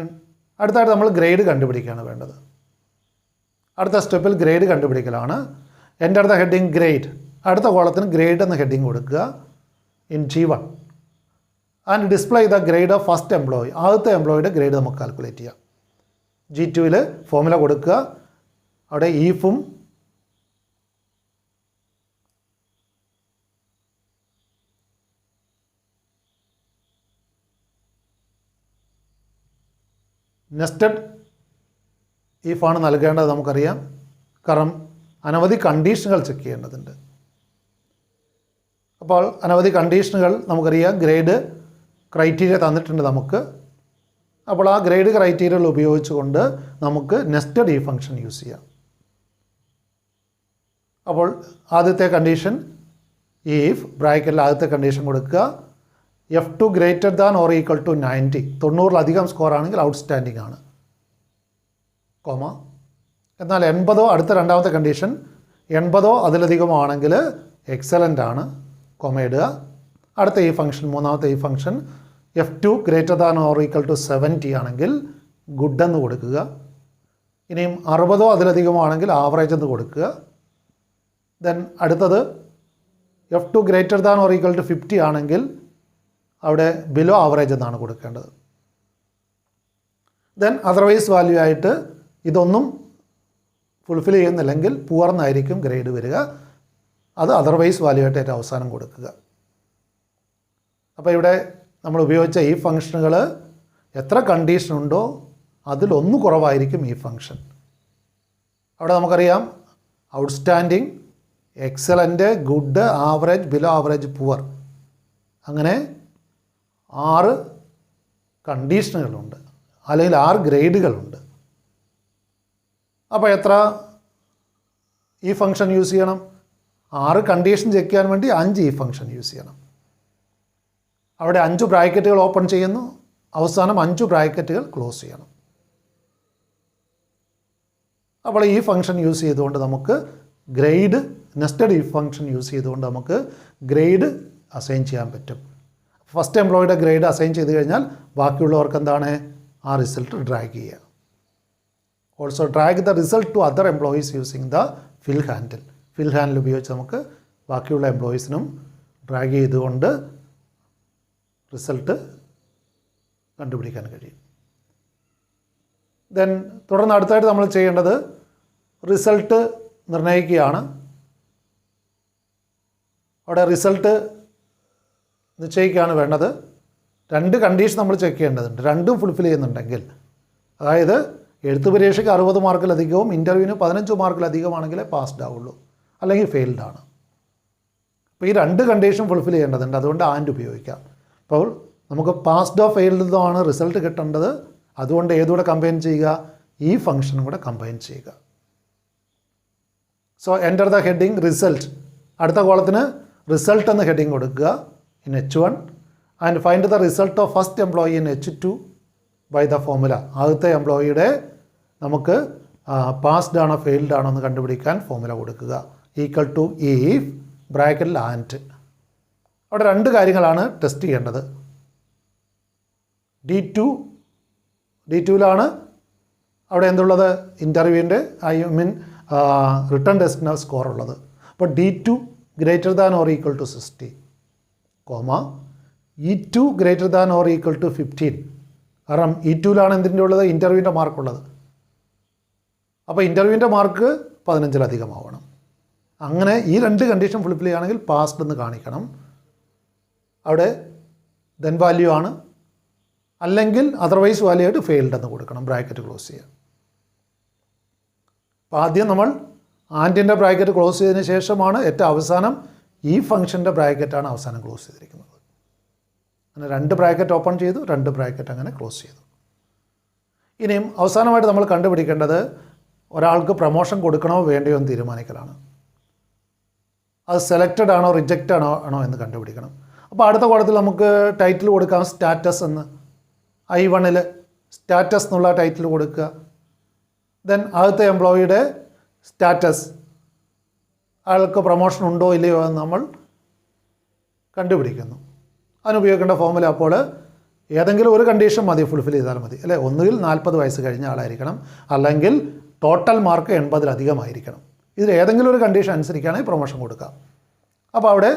അടുത്തായിട്ട് നമ്മൾ ഗ്രേഡ് കണ്ടുപിടിക്കുകയാണ് വേണ്ടത്. അടുത്ത സ്റ്റെപ്പിൽ ഗ്രേഡ് കണ്ടുപിടിക്കലാണ്. എൻ്റെ അടുത്ത ഹെഡിങ് ഗ്രേഡ്. അടുത്ത കോളത്തിന് ഗ്രേഡ് എന്ന ഹെഡിങ് കൊടുക്കുക in G1 and display the grade of first employee. ആദ്യത്തെ എംപ്ലോയിയുടെ ഗ്രേഡ് നമുക്ക് കാൽക്കുലേറ്റ് ചെയ്യാം. G2വിൽ ഫോമുല കൊടുക്കുക. അവിടെ ഈഫും നെസ്റ്റഡ് ഈഫാണ് നൽകേണ്ടത് നമുക്കറിയാം. കാരണം അനവധി കണ്ടീഷനുകൾ ചെക്ക് ചെയ്യേണ്ടതുണ്ട്. അപ്പോൾ അനവധി കണ്ടീഷനുകൾ നമുക്കറിയാം. ഗ്രേഡ് ക്രൈറ്റീരിയ തന്നിട്ടുണ്ട് നമുക്ക്. അപ്പോൾ ആ ഗ്രേഡ് ക്രൈറ്റീരിയകൾ ഉപയോഗിച്ചുകൊണ്ട് നമുക്ക് നെസ്റ്റഡ് ഈ ഫംഗ്ഷൻ യൂസ് ചെയ്യാം. അപ്പോൾ ആദ്യത്തെ കണ്ടീഷൻ ഈഫ് ബ്രാക്കറ്റിൽ ആദ്യത്തെ കണ്ടീഷൻ കൊടുക്കുക. F2 greater than or equal to 90. 90-ലധികം സ്കോർ ആണെങ്കിൽ ഔട്ട്സ്റ്റാൻഡിംഗ് ആണ്, കോമ. എന്നാൽ 80 അടുത്ത രണ്ടാമത്തെ കണ്ടീഷൻ 80 അതിലധികമോ ആണെങ്കിൽ എക്സലൻ്റ് ആണ്, കോമ ഇടുക. അടുത്ത ഈ ഫംഗ്ഷൻ, മൂന്നാമത്തെ ഈ function F2 greater than or equal to 70 ആണെങ്കിൽ ഗുഡ് എന്ന് കൊടുക്കുക. ഇനിയും 60 അതിലധികമോ ആണെങ്കിൽ ആവറേജ് എന്ന് കൊടുക്കുക. ദെൻ അടുത്തത് F2 greater than or equal to 50 ആണെങ്കിൽ അവിടെ ബിലോ ആവറേജ് എന്നാണ് കൊടുക്കേണ്ടത്. ദെൻ അതർവൈസ് വാല്യൂ ആയിട്ട് ഇതൊന്നും ഫുൾഫിൽ ചെയ്യുന്നില്ലെങ്കിൽ പുവർ എന്നായിരിക്കും ഗ്രേഡ് വരിക. അത് അതർവൈസ് വാല്യൂ ആയിട്ട് ഏറ്റവും അവസാനം കൊടുക്കുക. അപ്പോൾ ഇവിടെ നമ്മൾ ഉപയോഗിച്ച ഈ ഫംഗ്ഷനുകൾ എത്ര കണ്ടീഷൻ ഉണ്ടോ അതിലൊന്ന് കുറവായിരിക്കും ഈ ഫംഗ്ഷൻ. അവിടെ നമുക്കറിയാം outstanding, excellent, good, average, below average, poor, അങ്ങനെ 6 കണ്ടീഷനുകളുണ്ട്, അല്ലെങ്കിൽ 6 ഗ്രേഡുകളുണ്ട്. അപ്പോൾ എത്ര ഈ ഫംഗ്ഷൻ യൂസ് ചെയ്യണം? 6 കണ്ടീഷൻ ചെക്ക് ചെയ്യാൻ വേണ്ടി 5 ഈ ഫംഗ്ഷൻ യൂസ് ചെയ്യണം. അവിടെ 5 ബ്രാക്കറ്റുകൾ ഓപ്പൺ ചെയ്യുന്നു, അവസാനം 5 ബ്രാക്കറ്റുകൾ ക്ലോസ് ചെയ്യണം. അപ്പോൾ ഈ ഫംഗ്ഷൻ യൂസ് ചെയ്തുകൊണ്ട് നമുക്ക് ഗ്രേഡ്, നെസ്റ്റഡ് ഈ ഫംഗ്ഷൻ യൂസ് ചെയ്തുകൊണ്ട് നമുക്ക് ഗ്രേഡ് അസൈൻ ചെയ്യാൻ പറ്റും. ഫസ്റ്റ് എംപ്ലോയിയുടെ ഗ്രേഡ് അസൈൻ ചെയ്ത് കഴിഞ്ഞാൽ ബാക്കിയുള്ളവർക്ക് എന്താണ് ആ റിസൾട്ട് ഡ്രാഗ് ചെയ്യുക. Also drag the result to other employees using the fill handle. Fill handle ഉപയോഗിച്ച് നമുക്ക് ബാക്കിയുള്ള എംപ്ലോയീസിനും ഡ്രാഗ് ചെയ്തുകൊണ്ട് റിസൾട്ട് കണ്ടുപിടിക്കാൻ കഴിയും. ദെൻ തുടർന്ന് അടുത്തായിട്ട് നമ്മൾ ചെയ്യേണ്ടത് റിസൾട്ട് നിർണ്ണയിക്കുകയാണ്. അവിടെ റിസൾട്ട് നിശ്ചയിക്കുകയാണ് വേണ്ടത്. 2 കണ്ടീഷൻ നമ്മൾ ചെക്ക് ചെയ്യേണ്ടതുണ്ട്. രണ്ടും ഫുൾഫിൽ ചെയ്യുന്നുണ്ടെങ്കിൽ, അതായത് എഴുത്ത് പരീക്ഷയ്ക്ക് 60 മാർക്കിലധികവും ഇൻ്റർവ്യൂവിന് 15 മാർക്കിലധികമാണെങ്കിലേ പാസ്ഡ് ആവുള്ളൂ, അല്ലെങ്കിൽ ഫെയിൽഡ് ആണ്. അപ്പോൾ ഈ 2 കണ്ടീഷൻ ഫുൾഫിൽ ചെയ്യേണ്ടതുണ്ട്. അതുകൊണ്ട് ആൻഡ് ഉപയോഗിക്കാം. അപ്പോൾ നമുക്ക് പാസ്ഡോ ഫെയിൽഡോ ആണ് റിസൾട്ട് കിട്ടേണ്ടത്. അതുകൊണ്ട് ഏതുകൂടെ കമ്പൈൻ ചെയ്യുക? ഈ ഫംഗ്ഷനും കൂടെ കമ്പൈൻ ചെയ്യുക. So enter the heading result. അടുത്ത കോളത്തിന് റിസൾട്ട് എന്ന ഹെഡിങ് കൊടുക്കുക in H1 and find the result of first employee in H2 by the formula. ആദ്യത്തെ എംപ്ലോയിയുടെ നമുക്ക് പാസ്ഡ് ആണോ ഫെയിൽഡ് ആണോ എന്ന് കണ്ടുപിടിക്കാൻ ഫോർമുല കൊടുക്കുക. ഈക്വൽ ടു ഈഫ് ബ്രാക്കറ്റിൽ ആൻഡ്. അവിടെ രണ്ട് കാര്യങ്ങളാണ് ടെസ്റ്റ് ചെയ്യേണ്ടത്. D2ലാണ് അവിടെ എന്തുള്ളത്, ഇൻ്റർവ്യൂവിൻ്റെ റിട്ടേൺ ടെസ്റ്റിന് സ്കോർ ഉള്ളത്. അപ്പോൾ D2 greater than or equal to 60, E2 greater than or equal to 15. കാരണം E2ലാണ് എന്തിൻ്റെ ഉള്ളത്, ഇൻ്റർവ്യൂവിൻ്റെ മാർക്കുള്ളത്. അപ്പോൾ ഇൻ്റർവ്യൂവിൻ്റെ മാർക്ക് 15-ലധികമാവണം. അങ്ങനെ ഈ രണ്ട് കണ്ടീഷൻ ഫുൾഫിൽ ചെയ്യുകയാണെങ്കിൽ പാസ്ഡ് എന്ന് കാണിക്കണം. അവിടെ ദെൻ വാല്യൂ ആണ്, അല്ലെങ്കിൽ അതർവൈസ് വാല്യൂ ആയിട്ട് ഫെയിൽഡ് എന്ന് കൊടുക്കണം. ബ്രാക്കറ്റ് ക്ലോസ് ചെയ്യുക. അപ്പോൾ ആദ്യം നമ്മൾ ആൻഡിൻ്റെ ബ്രാക്കറ്റ് ക്ലോസ് ചെയ്തതിന് ശേഷമാണ് ഏറ്റവും അവസാനം ഈ ഫംഗ്ഷൻ്റെ ബ്രാക്കറ്റാണ് അവസാനം ക്ലോസ് ചെയ്തിരിക്കുന്നത്. അങ്ങനെ രണ്ട് ബ്രാക്കറ്റ് ഓപ്പൺ ചെയ്തു, രണ്ട് ബ്രാക്കറ്റ് അങ്ങനെ ക്ലോസ് ചെയ്തു. ഇനിയും അവസാനമായിട്ട് നമ്മൾ കണ്ടുപിടിക്കേണ്ടത് ഒരാൾക്ക് പ്രൊമോഷൻ കൊടുക്കണോ വേണ്ടയോ എന്ന് തീരുമാനിക്കലാണ്. അത് സെലക്റ്റഡ് ആണോ റിജക്റ്റഡ് ആണോ എന്ന് കണ്ടുപിടിക്കണം. അപ്പോൾ അടുത്ത കോളത്തിൽ നമുക്ക് ടൈറ്റിൽ കൊടുക്കാം സ്റ്റാറ്റസ് എന്ന്. I1ൽ സ്റ്റാറ്റസ് എന്നുള്ള ടൈറ്റിൽ കൊടുക്കുക. ദെൻ ആദ്യത്തെ എംപ്ലോയിയുടെ സ്റ്റാറ്റസ്, അയാൾക്ക് പ്രൊമോഷൻ ഉണ്ടോ ഇല്ലയോ എന്ന് നമ്മൾ കണ്ടുപിടിക്കുന്നു. അതിനുപയോഗിക്കേണ്ട ഫോർമുല അപ്പോൾ ഏതെങ്കിലും ഒരു കണ്ടീഷൻ മതി, ഫുൾഫിൽ ചെയ്താൽ മതി അല്ലേ. ഒന്നുകിൽ 40 വയസ്സ് കഴിഞ്ഞ ആളായിരിക്കണം, അല്ലെങ്കിൽ ടോട്ടൽ മാർക്ക് 80-ലധികമായിരിക്കണം. ഇതിൽ ഏതെങ്കിലും ഒരു കണ്ടീഷൻ അനുസരിക്കുകയാണെങ്കിൽ പ്രൊമോഷൻ കൊടുക്കാം. അപ്പോൾ അവിടെ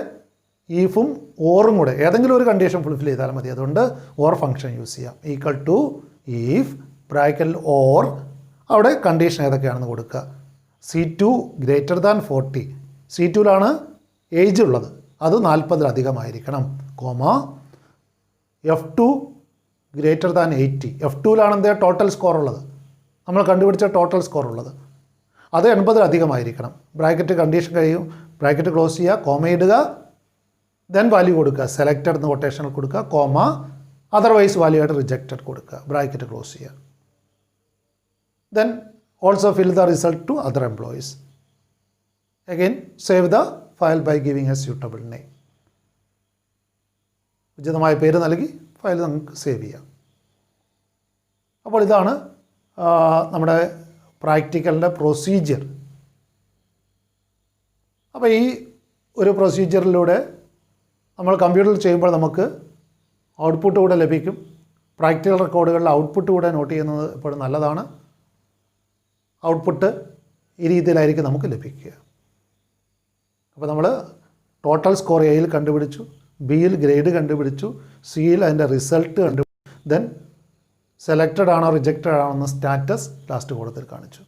ഈഫും ഓറും കൂടെ ഏതെങ്കിലും ഒരു കണ്ടീഷൻ ഫുൾഫിൽ ചെയ്താൽ മതി. അതുകൊണ്ട് ഓർ ഫംഗ്ഷൻ യൂസ് ചെയ്യാം. ഈക്വൽ ടു ഈഫ് ബ്രാക്കറ്റിൽ ഓർ, അവിടെ കണ്ടീഷൻ ഏതൊക്കെയാണെന്ന് കൊടുക്കുക. C2 ഗ്രേറ്റർ ദാൻ 40, C2ലാണ് ഏജ് ഉള്ളത്, അത് 40-ലധികമായിരിക്കണം, F2 ഗ്രേറ്റർ ദാൻ 80, F2ലാണ് എന്താ ടോട്ടൽ സ്കോർ ഉള്ളത്, നമ്മൾ കണ്ടുപിടിച്ച ടോട്ടൽ സ്കോർ ഉള്ളത്, അത് 80-ലധികമായിരിക്കണം. ബ്രാക്കറ്റ് കണ്ടീഷൻ കഴിയും, ബ്രാക്കറ്റ് ക്ലോസ് ചെയ്യുക, ഇടുക, ദെൻ വാല്യൂ കൊടുക്കുക, സെലക്റ്റഡ് എന്ന് കൊട്ടേഷനിൽ കൊടുക്കുക, അതർവൈസ് വാല്യൂ ആയിട്ട് റിജക്റ്റഡ് കൊടുക്കുക, ബ്രാക്കറ്റ് ക്ലോസ് ചെയ്യുക. Then also fill the result to other employees. Again save the file by giving a suitable name. ഉചിതമായ പേര് നൽകി ഫയൽ നമുക്ക് സേവ് ചെയ്യാം. അപ്പോൾ ഇതാണ് നമ്മുടെ പ്രാക്ടിക്കലിൻ്റെ പ്രൊസീജിയർ. അപ്പോൾ ഈ ഒരു പ്രൊസീജിയറിലൂടെ നമ്മൾ കമ്പ്യൂട്ടറിൽ ചെയ്യുമ്പോൾ നമുക്ക് ഔട്ട്പുട്ട് കൂടെ ലഭിക്കും. പ്രാക്ടിക്കൽ റെക്കോർഡുകളിൽ ഔട്ട്പുട്ട് കൂടെ നോട്ട് ചെയ്യുന്നത് എപ്പോഴും നല്ലതാണ്. ഔട്ട്പുട്ട് ഈ രീതിയിലായിരിക്കും നമുക്ക് ലഭിക്കുക. അപ്പോൾ നമ്മൾ ടോട്ടൽ സ്കോർ എയിൽ കണ്ടുപിടിച്ചു, ബിയിൽ ഗ്രേഡ് കണ്ടുപിടിച്ചു, സിയിൽ അതിൻ്റെ റിസൾട്ട് കണ്ടുപിടിച്ചു, ദെൻ സെലക്റ്റഡ് ആണോ റിജക്റ്റഡ് ആണോ എന്ന സ്റ്റാറ്റസ് ലാസ്റ്റ് കോളത്തിൽ കാണിച്ചു.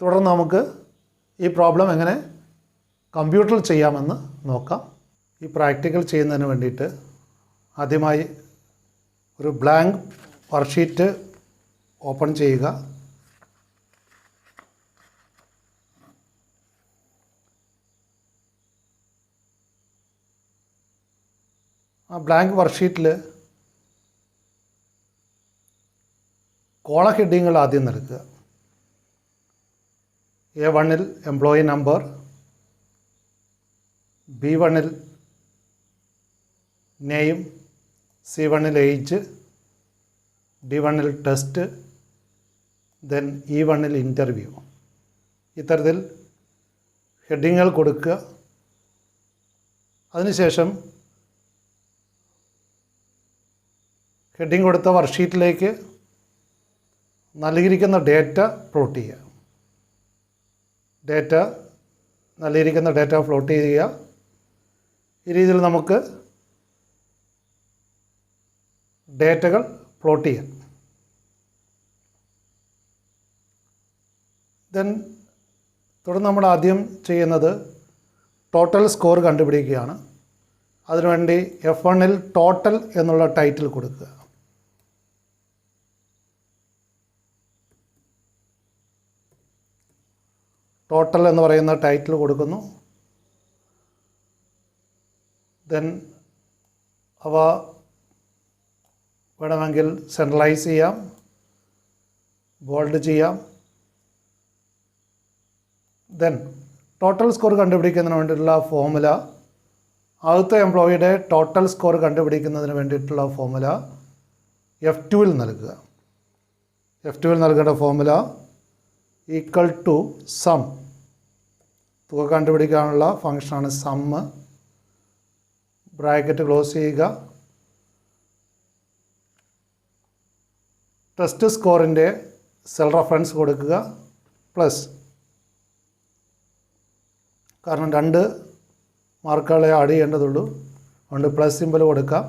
തുടർന്ന് നമുക്ക് ഈ പ്രോബ്ലം എങ്ങനെ കമ്പ്യൂട്ടറിൽ ചെയ്യാമെന്ന് നോക്കാം. ഈ പ്രാക്ടിക്കൽ ചെയ്യുന്നതിന് വേണ്ടിയിട്ട് ആദ്യമായി ഒരു ബ്ലാങ്ക് വർക്ക്ഷീറ്റ് ഓപ്പൺ ചെയ്യുക. ആ ബ്ലാങ്ക് വർക്ക്ഷീറ്റിൽ കോള ഹെഡിങ്ങുകൾ ആദ്യം നൽകുക. A1ൽ എംപ്ലോയി നമ്പർ, B1ൽ നെയിം, C1ൽ ഏജ്, D1ൽ ടെസ്റ്റ്, ദെൻ E1ൽ ഇൻ്റർവ്യൂ. ഇത്തരത്തിൽ ഹെഡിങ്ങുകൾ കൊടുക്കുക. അതിനുശേഷം ഹെഡിങ് കൊടുത്ത വർക്ക്ഷീറ്റിലേക്ക് നൽകിയിരിക്കുന്ന ഡേറ്റ പ്ലോട്ട് ചെയ്യുക. നൽകിയിരിക്കുന്ന ഡേറ്റ പ്ലോട്ട് ചെയ്യുക. ഈ രീതിയിൽ നമുക്ക് ഡേറ്റകൾ പ്ലോട്ട് ചെയ്യാം. തുടർന്ന് നമ്മൾ ആദ്യം ചെയ്യുന്നത് ടോട്ടൽ സ്കോർ കണ്ടുപിടിക്കുകയാണ്. അതിനുവേണ്ടി F1ൽ ടോട്ടൽ എന്നുള്ള ടൈറ്റിൽ കൊടുക്കുക. ടോട്ടൽ എന്ന് പറയുന്ന ടൈറ്റിൽ കൊടുക്കുന്നു. ദെൻ അവ വേണമെങ്കിൽ സെൻട്രലൈസ് ചെയ്യാം, ബോൾഡ് ചെയ്യാം. ദെൻ ടോട്ടൽ സ്കോർ കണ്ടുപിടിക്കുന്നതിന് വേണ്ടിയിട്ടുള്ള ഫോർമുല, ആദ്യത്തെ എംപ്ലോയിയുടെ ടോട്ടൽ സ്കോർ കണ്ടുപിടിക്കുന്നതിന് വേണ്ടിയിട്ടുള്ള ഫോർമുല F2-ൽ നൽകുക. F2-ൽ നൽകേണ്ട ഫോർമുല ഈക്വൽ ടു സം, തുക കണ്ടുപിടിക്കാനുള്ള ഫംഗ്ഷനാണ് സം. ബ്രാക്കറ്റ് ക്ലോസ് ചെയ്യുക. ടെസ്റ്റ് സ്കോറിൻ്റെ സെൽ റെഫറൻസ് കൊടുക്കുക പ്ലസ്, കാരണം 2 മാർക്കുകളെ ആഡ് ചെയ്യേണ്ടതുള്ളൂ, അതുകൊണ്ട് പ്ലസ് സിമ്പിൾ കൊടുക്കാം.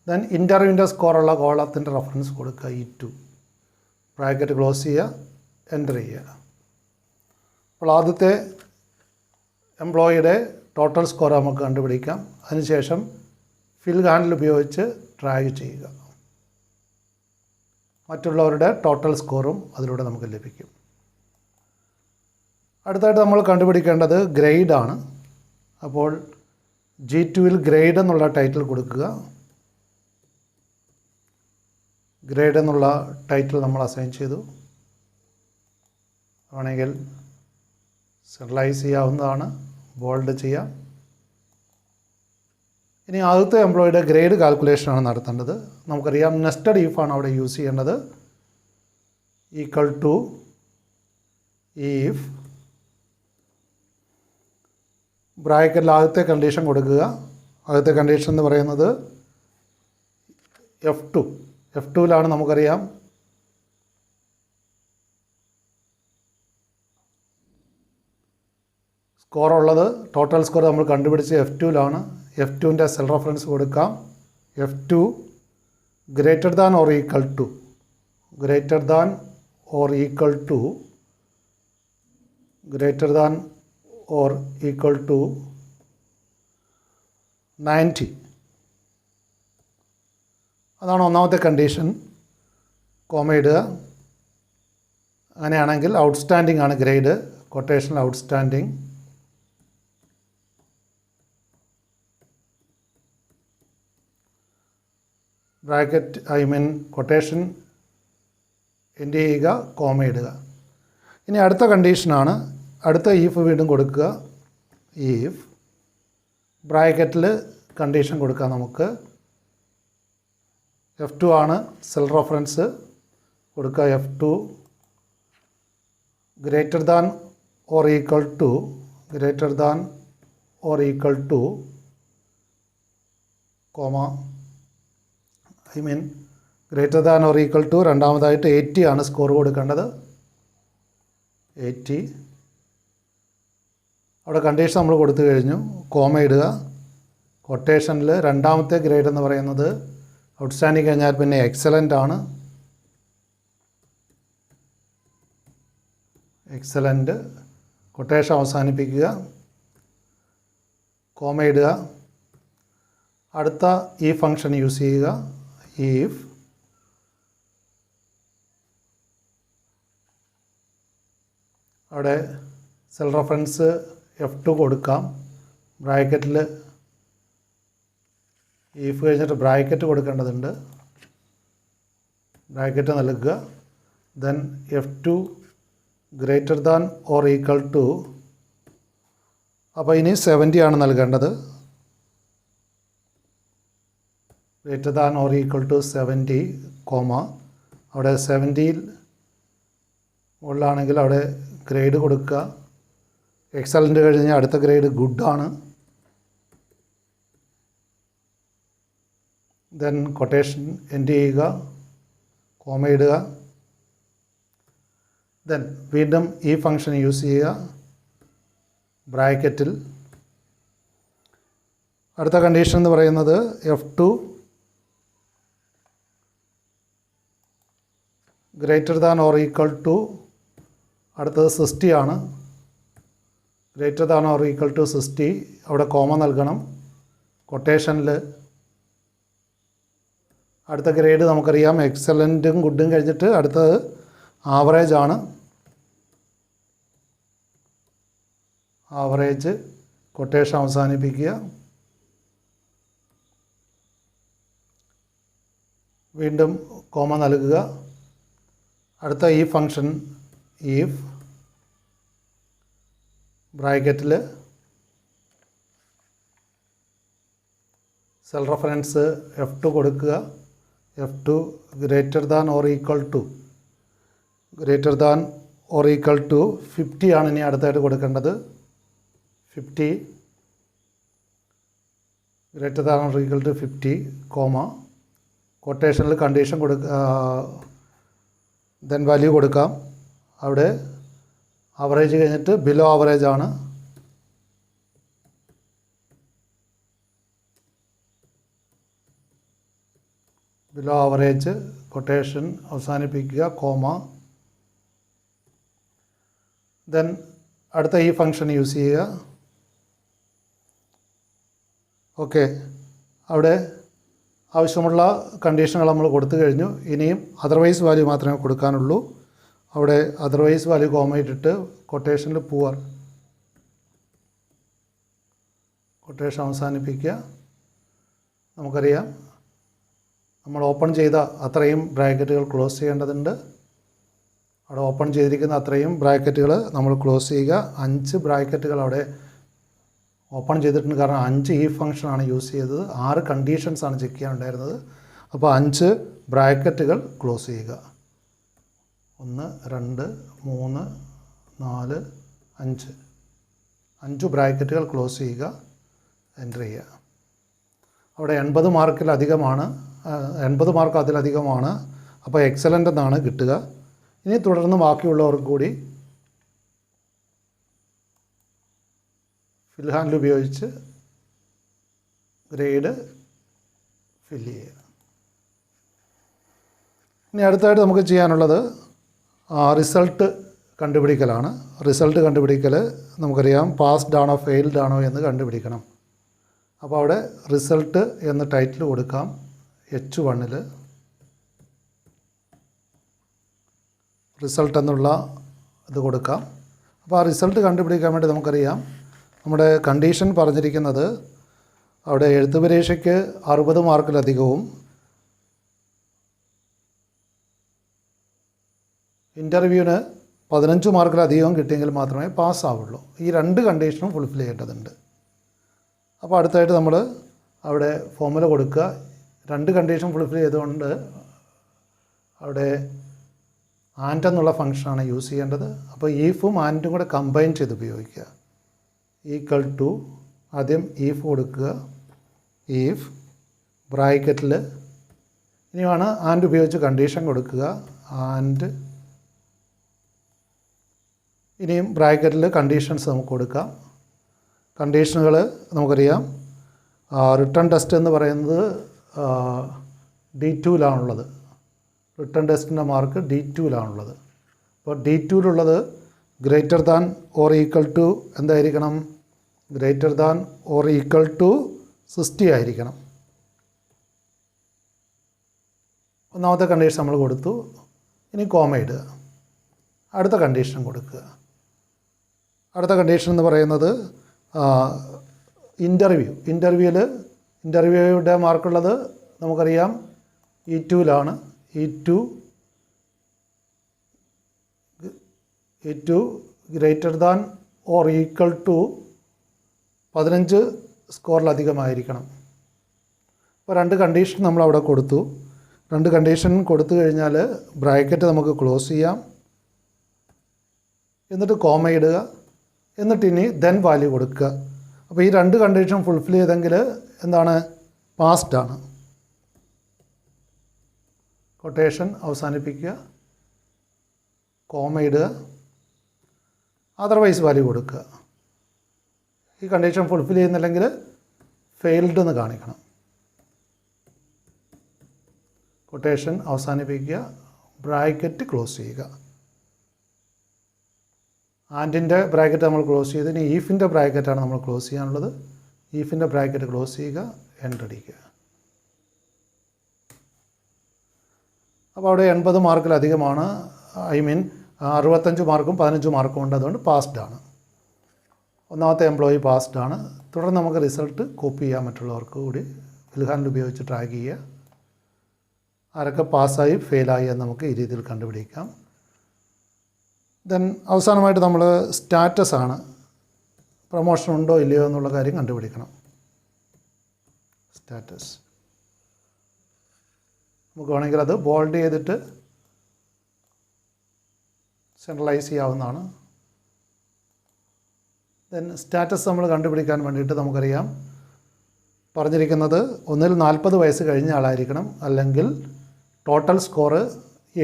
ദെൻ ഇൻ്റർവ്യൂവിൻ്റെ സ്കോറുള്ള കോളത്തിൻ്റെ റെഫറൻസ് കൊടുക്കുക E2. ബ്രാക്കറ്റ് ക്ലോസ് ചെയ്യുക, എൻ്റർ ചെയ്യുക. അപ്പോൾ ആദ്യത്തെ എംപ്ലോയിയുടെ ടോട്ടൽ സ്കോർ നമുക്ക് കണ്ടുപിടിക്കാം. അതിനുശേഷം ഫിൽ ഹാൻഡിൽ ഉപയോഗിച്ച് ഡ്രാഗ് ചെയ്യുക. മറ്റുള്ളവരുടെ ടോട്ടൽ സ്കോറും അതിലൂടെ നമുക്ക് ലഭിക്കും. അടുത്തായിട്ട് നമ്മൾ കണ്ടുപിടിക്കേണ്ടത് ഗ്രേഡാണ്. അപ്പോൾ G2-ൽ ഗ്രേഡ് എന്നുള്ള ടൈറ്റിൽ കൊടുക്കുക. ഗ്രേഡ് എന്നുള്ള ടൈറ്റിൽ നമ്മൾ അസൈൻ ചെയ്തു. വേണമെങ്കിൽ സെൻട്രലൈസ് ചെയ്യാവുന്നതാണ്, ബോൾഡ് ചെയ്യാം. ഇനി ആദ്യത്തെ എംപ്ലോയിയുടെ ഗ്രേഡ് കാൽക്കുലേഷനാണ് നടത്തേണ്ടത്. നമുക്കറിയാം നെസ്റ്റഡ് ഈഫാണ് അവിടെ യൂസ് ചെയ്യേണ്ടത്. ഈക്വൽ ടു ഈഫ്, ബ്രാക്കറ്റിൽ ആദ്യത്തെ കണ്ടീഷൻ കൊടുക്കുക. ആദ്യത്തെ കണ്ടീഷൻ എന്ന് പറയുന്നത് F2-ലാണ് നമുക്കറിയാം സ്കോറുള്ളത്. ടോട്ടൽ സ്കോർ നമ്മൾ കണ്ടുപിടിച്ച് F2-ലാണ്. F2-ൻ്റെ സെൽ റെഫറൻസ് കൊടുക്കാം. F2 greater than or equal to 90. അതാണ് ഒന്നാമത്തെ കണ്ടീഷൻ. കോമ ഇടുക. അങ്ങനെയാണെങ്കിൽ ഔട്ട്സ്റ്റാൻഡിംഗ് ആണ് ഗ്രേഡ്. കൊട്ടേഷനിൽ ഔട്ട്സ്റ്റാൻഡിംഗ്. ബ്രാക്കറ്റ് കൊട്ടേഷൻ എൻഡ് ചെയ്യുക, കോമ ഇടുക. ഇനി അടുത്ത കണ്ടീഷനാണ്. അടുത്ത ഈഫ് വീണ്ടും കൊടുക്കുക. ഈഫ് ബ്രാക്കറ്റിൽ കണ്ടീഷൻ കൊടുക്കുക. നമുക്ക് F2 ആണ് സെൽ റെഫറൻസ് കൊടുക്കുക. F2 greater than or equal to comma greater than or equal to, രണ്ടാമതായിട്ട് 80 ആണ് സ്കോർ കൊടുക്കേണ്ടത്. 80. അവിടെ കണ്ടീഷൻ നമ്മൾ കൊടുത്തു കഴിഞ്ഞു. കോമ ഇടുക. കൊട്ടേഷനിൽ രണ്ടാമത്തെ ഗ്രേഡ് എന്ന് പറയുന്നത് ഔട്ട്സ്റ്റാൻഡിംഗ് കഴിഞ്ഞാൽ പിന്നെ എക്സലൻ്റ് ആണ്. എക്സലൻ്റ്. കൊട്ടേഷൻ അവസാനിപ്പിക്കുക, കോമ ഇടുക. അടുത്ത ഈ ഫംഗ്ഷൻ യൂസ് ചെയ്യുക. ഈഫ് അവിടെ സെൽ റെഫറൻസ് F2 കൊടുക്കാം. ബ്രാക്കറ്റിൽ ഈഫ് കഴിഞ്ഞിട്ട് ബ്രാക്കറ്റ് കൊടുക്കേണ്ടതുണ്ട്. ബ്രാക്കറ്റ് നൽകുക. Then F2 greater than or equal to, അപ്പോൾ ഇനി 70 ആണ് നൽകേണ്ടത്. Greater than or equal to 70 comma, അവിടെ 70-ൽ മുകളിലാണെങ്കിൽ അവിടെ ഗ്രേഡ് കൊടുക്കുക. എക്സലൻ്റ് കഴിഞ്ഞാൽ അടുത്ത ഗ്രേഡ് ഗുഡാണ്. ദെൻ കൊട്ടേഷൻ എൻഡ് ചെയ്യുക, കോമ ഇടുക. ദെൻ വീണ്ടും ഈ ഫംഗ്ഷൻ യൂസ് ചെയ്യുക. ബ്രാക്കറ്റിൽ അടുത്ത കണ്ടീഷൻ എന്ന് പറയുന്നത് F2 greater than or equal to, അടുത്തത് 60 ആണ്. Greater than or equal to 60, അവിടെ കോമ നൽകണം. കൊട്ടേഷനിൽ അടുത്ത ഗ്രേഡ് നമുക്കറിയാം എക്സലൻറ്റും ഗുഡും കഴിഞ്ഞിട്ട് അടുത്തത് ആവറേജ് ആണ്. ആവറേജ് കൊട്ടേഷൻ അവസാനിപ്പിക്കുക. വീണ്ടും കോമ നൽകുക. അടുത്ത ഈ ഫംഗ്ഷൻ ഈഫ് ബ്രാക്കറ്റിൽ സെൽ റെഫറൻസ് F2 കൊടുക്കുക. F2 greater than or equal to 50 ആണ് ഇനി അടുത്തായിട്ട് കൊടുക്കേണ്ടത്. 50 greater than or equal to 50 comma കൊട്ടേഷനിൽ കണ്ടീഷൻ ദെൻ വാല്യൂ കൊടുക്കാം. അവിടെ ആവറേജ് കഴിഞ്ഞിട്ട് ബിലോ ആവറേജ് ആണ്. ബിലോ ആവറേജ് കൊട്ടേഷൻ അവസാനിപ്പിക്കുക കോമ. ദെൻ അടുത്ത ഈ ഫംഗ്ഷൻ യൂസ് ചെയ്യുക. ഓക്കെ, അവിടെ ആവശ്യമുള്ള കണ്ടീഷനുകൾ നമ്മൾ കൊടുത്തു കഴിഞ്ഞു. ഇനിയും അതർവൈസ് വാല്യൂ മാത്രമേ കൊടുക്കാനുള്ളൂ. അവിടെ അതർവൈസ് വാല്യൂ കോമ ഇട്ടിട്ട് കൊട്ടേഷനിൽ പൂവർ കൊട്ടേഷൻ അവസാനിപ്പിക്കുക. നമുക്കറിയാം നമ്മൾ ഓപ്പൺ ചെയ്ത അത്രയും ബ്രാക്കറ്റുകൾ ക്ലോസ് ചെയ്യേണ്ടതുണ്ട്. അവിടെ ഓപ്പൺ ചെയ്തിരിക്കുന്ന അത്രയും ബ്രാക്കറ്റുകൾ നമ്മൾ ക്ലോസ് ചെയ്യുക. 5 ബ്രാക്കറ്റുകൾ അവിടെ ഓപ്പൺ ചെയ്തിട്ടുണ്ട്. കാരണം 5 ഈ ഫംഗ്ഷനാണ് യൂസ് ചെയ്തത്. 6 കണ്ടീഷൻസാണ് ചെക്ക് ചെയ്യാനുണ്ടായിരുന്നത്. അപ്പോൾ 5 ബ്രാക്കറ്റുകൾ ക്ലോസ് ചെയ്യുക. 1 2 3 4 5 ബ്രാക്കറ്റുകൾ ക്ലോസ് ചെയ്യുക. എൻ്റർ ചെയ്യുക. അവിടെ 80 മാർക്കിലധികമാണ്, 80 മാർക്ക് അതിലധികമാണ്. അപ്പോൾ എക്സലൻ്റ് എന്നാണ് കിട്ടുക. ഇനി തുടർന്ന് ബാക്കിയുള്ളവർക്ക് കൂടി ഫിൽ ഹാൻഡിൽ ഉപയോഗിച്ച് ഗ്രേഡ് ഫില്ല് ചെയ്യുക. ഇനി അടുത്തായിട്ട് നമുക്ക് ചെയ്യാനുള്ളത് റിസൾട്ട് കണ്ടുപിടിക്കലാണ്. റിസൾട്ട് കണ്ടുപിടിക്കൽ നമുക്കറിയാം പാസ്ഡ് ആണോ ഫെയിൽഡ് ആണോ എന്ന് കണ്ടുപിടിക്കണം. അപ്പോൾ അവിടെ റിസൾട്ട് എന്ന് ടൈറ്റിൽ കൊടുക്കാം. H1 റിസൾട്ട് എന്നുള്ള ഇത് കൊടുക്കാം. അപ്പോൾ ആ റിസൾട്ട് കണ്ടുപിടിക്കാൻ വേണ്ടി നമുക്കറിയാം നമ്മുടെ കണ്ടീഷൻ പറഞ്ഞിരിക്കുന്നത് അവിടെ എഴുത്ത് പരീക്ഷയ്ക്ക് 60 മാർക്കിലധികവും ഇൻ്റർവ്യൂവിന് 15 മാർക്കിലധികവും കിട്ടിയെങ്കിൽ മാത്രമേ പാസ്സാവുള്ളൂ. ഈ 2 കണ്ടീഷനും ഫുൾഫിൽ ചെയ്യേണ്ടതുണ്ട്. അപ്പോൾ അടുത്തായിട്ട് നമ്മൾ അവിടെ ഫോർമുല കൊടുക്കുക. 2 കണ്ടീഷൻ ഫുൾഫിൽ ചെയ്തുകൊണ്ട് അവിടെ ആൻഡ് എന്നുള്ള ഫംഗ്ഷനാണ് യൂസ് ചെയ്യേണ്ടത്. അപ്പോൾ ഈഫും ആൻഡും കൂടെ കമ്പൈൻ ചെയ്ത് ഉപയോഗിക്കുക. ഈക്വൽ ടു ആദ്യം ഈഫ് കൊടുക്കുക. ഈഫ് ബ്രാക്കറ്റിൽ ഇനിയാണ് ആൻഡ് ഉപയോഗിച്ച് കണ്ടീഷൻ കൊടുക്കുക. ആൻഡ് ഇനിയും ബ്രാക്കറ്റിൽ കണ്ടീഷൻസ് നമുക്ക് കൊടുക്കാം. കണ്ടീഷനുകൾ നമുക്കറിയാം. റിട്ടേൺ ടെസ്റ്റ് എന്ന് പറയുന്നത് D2-ലാണുള്ളത്. റിട്ടേൺ ടെസ്റ്റിൻ്റെ മാർക്ക് D2-ലാണുള്ളത്. അപ്പോൾ D2-ലുള്ളത് greater than or equal to എന്തായിരിക്കണം? Greater than or equal to 60 ആയിരിക്കണം. ഒന്നാമത്തെ കണ്ടീഷൻ നമ്മൾ കൊടുത്തു. ഇനി കോമ ഇടുക. അടുത്ത കണ്ടീഷൻ കൊടുക്കുക. അടുത്ത കണ്ടീഷൻ എന്ന് പറയുന്നത് ഇൻ്റർവ്യൂയുടെ മാർക്കുള്ളത് നമുക്കറിയാം E2-ലാണ്. E2 greater than or equal to 15 സ്കോറിലധികമായിരിക്കണം. അപ്പോൾ 2 കണ്ടീഷൻ നമ്മളവിടെ കൊടുത്തു. 2 കണ്ടീഷൻ കൊടുത്തു കഴിഞ്ഞാൽ ബ്രാക്കറ്റ് നമുക്ക് ക്ലോസ് ചെയ്യാം. എന്നിട്ട് കോമ ഇടുക. എന്നിട്ട് ഇനി ദെൻ വാല്യൂ കൊടുക്കുക. അപ്പോൾ ഈ 2 കണ്ടീഷൻ ഫുൾഫിൽ ചെയ്തെങ്കിൽ എന്താണ്? പാസ്ഡ് ആണ്. കൊട്ടേഷൻ അവസാനിപ്പിക്കുക. കോമ ഇടുക. അതർവൈസ് വാല്യൂ കൊടുക്കുക. ഈ കണ്ടീഷൻ ഫുൾഫിൽ ചെയ്യുന്നില്ലെങ്കിൽ ഫെയിൽഡ് എന്ന് കാണിക്കണം. കൊട്ടേഷൻ അവസാനിപ്പിക്കുക. ബ്രാക്കറ്റ് ക്ലോസ് ചെയ്യുക. ആൻഡിൻ്റെ ബ്രാക്കറ്റ് നമ്മൾ ക്ലോസ് ചെയ്ത് ഇനി ഈഫിൻ്റെ ബ്രാക്കറ്റാണ് നമ്മൾ ക്ലോസ് ചെയ്യാനുള്ളത്. ഈഫിൻ്റെ ബ്രാക്കറ്റ് ക്ലോസ് ചെയ്യുക. എൻ്റർ അടിക്കുക. അപ്പോൾ അവിടെ 80 മാർക്കിലധികമാണ്. 65 മാർക്കും 15 മാർക്കും ഉണ്ട്. അതുകൊണ്ട് പാസ്ഡ് ആണ്. ഒന്നാമത്തെ എംപ്ലോയി പാസ്ഡ് ആണ്. തുടർന്ന് നമുക്ക് റിസൾട്ട് കോപ്പി ചെയ്യാൻ മറ്റുള്ളവർക്ക് കൂടി ഫിൽ ഹാൻഡിൽ ഉപയോഗിച്ച് ട്രാക്ക് ചെയ്യുക. ആരൊക്കെ പാസ്സായി ഫെയിലായി എന്ന് നമുക്ക് ഈ രീതിയിൽ കണ്ടുപിടിക്കാം. ദെൻ അവസാനമായിട്ട് നമ്മൾ സ്റ്റാറ്റസ് ആണ്. പ്രൊമോഷൻ ഉണ്ടോ ഇല്ലയോ എന്നുള്ള കാര്യം കണ്ടുപിടിക്കണം. സ്റ്റാറ്റസ് നമുക്ക് വേണമെങ്കിൽ അത് ബോൾഡ് ചെയ്തിട്ട് സെൻട്രലൈസ് ചെയ്യാവുന്നതാണ്. ദെൻ സ്റ്റാറ്റസ് നമ്മൾ കണ്ടുപിടിക്കാൻ വേണ്ടിയിട്ട് നമുക്കറിയാം, പറഞ്ഞിരിക്കുന്നത് ഒന്നിൽ 40 വയസ്സ് കഴിഞ്ഞ ആളായിരിക്കണം, അല്ലെങ്കിൽ ടോട്ടൽ സ്കോറ്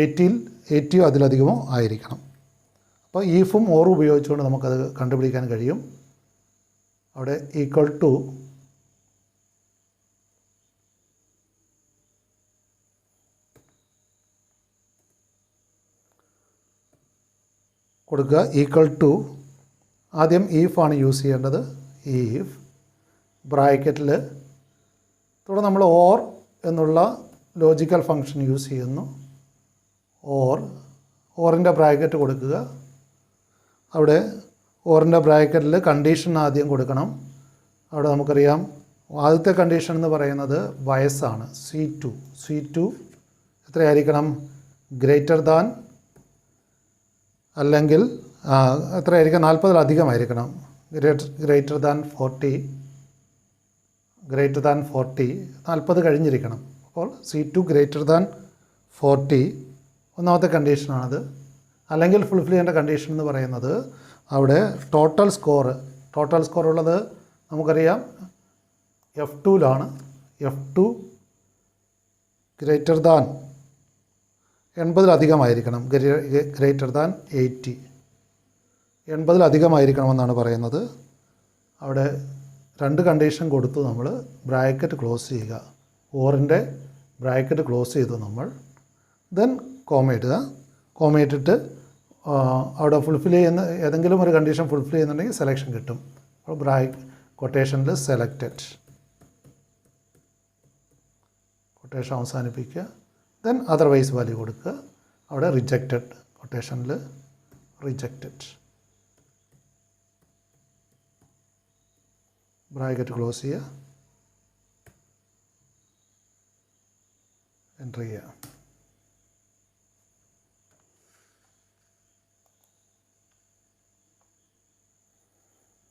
80 അതിലധികമോ ആയിരിക്കണം. അപ്പോൾ ഈഫും ഓറും ഉപയോഗിച്ചുകൊണ്ട് നമുക്കത് കണ്ടുപിടിക്കാൻ കഴിയും. അവിടെ ഈക്വൽ ടു കൊടുക്കുക. ഈക്വൽ ടു ആദ്യം ഈഫാണ് യൂസ് ചെയ്യേണ്ടത്. ഈഫ് ബ്രാക്കറ്റിൽ തുടർന്ന് നമ്മൾ ഓർ എന്നുള്ള ലോജിക്കൽ ഫംഗ്ഷൻ യൂസ് ചെയ്യുന്നു. ഓറിൻ്റെ ബ്രാക്കറ്റ് കൊടുക്കുക. അവിടെ ഓറിൻ്റെ ബ്രാക്കറ്റിൽ കണ്ടീഷൻ ആദ്യം കൊടുക്കണം. അവിടെ നമുക്കറിയാം ആദ്യത്തെ കണ്ടീഷൻ എന്ന് പറയുന്നത് വയസ്സാണ്. C2 എത്രയായിരിക്കണം? ഗ്രേറ്റർ ദാൻ അല്ലെങ്കിൽ എത്രയായിരിക്കണം? 40 ഗ്രേറ്റർ ദാൻ 40 40 കഴിഞ്ഞിരിക്കണം. അപ്പോൾ C2 ഗ്രേറ്റർ ദാൻ 40 ഒന്നാമത്തെ കണ്ടീഷനാണത്. അല്ലെങ്കിൽ ഫുൾഫിൽ ചെയ്യേണ്ട കണ്ടീഷൻ എന്ന് പറയുന്നത് അവിടെ ടോട്ടൽ സ്കോർ ഉള്ളത് നമുക്കറിയാം F2ലാണ്. F2 greater than 80 greater than 80 80 പറയുന്നത്. അവിടെ 2 കണ്ടീഷൻ കൊടുത്തു. നമ്മൾ ബ്രാക്കറ്റ് ക്ലോസ് ചെയ്യുക. ഓറിൻ്റെ ബ്രാക്കറ്റ് ക്ലോസ് ചെയ്തു നമ്മൾ. ദെൻ കോമ ഇട്ടിട്ട് അവിടെ ഫുൾഫിൽ ചെയ്യുന്ന ഏതെങ്കിലും ഒരു കണ്ടീഷൻ ഫുൾഫിൽ ചെയ്യുന്നുണ്ടെങ്കിൽ സെലക്ഷൻ കിട്ടും. അപ്പോൾ കൊട്ടേഷനിൽ സെലക്റ്റഡ് കൊട്ടേഷൻ അവസാനിപ്പിക്കുക. ദെൻ അതർവൈസ് വാല്യൂ കൊടുക്കുക. അവിടെ റിജക്റ്റഡ് കൊട്ടേഷനിൽ റിജക്റ്റഡ് ബ്രാക്കറ്റ് ക്ലോസ് ചെയ്യുക, എൻ്റർ ചെയ്യുക.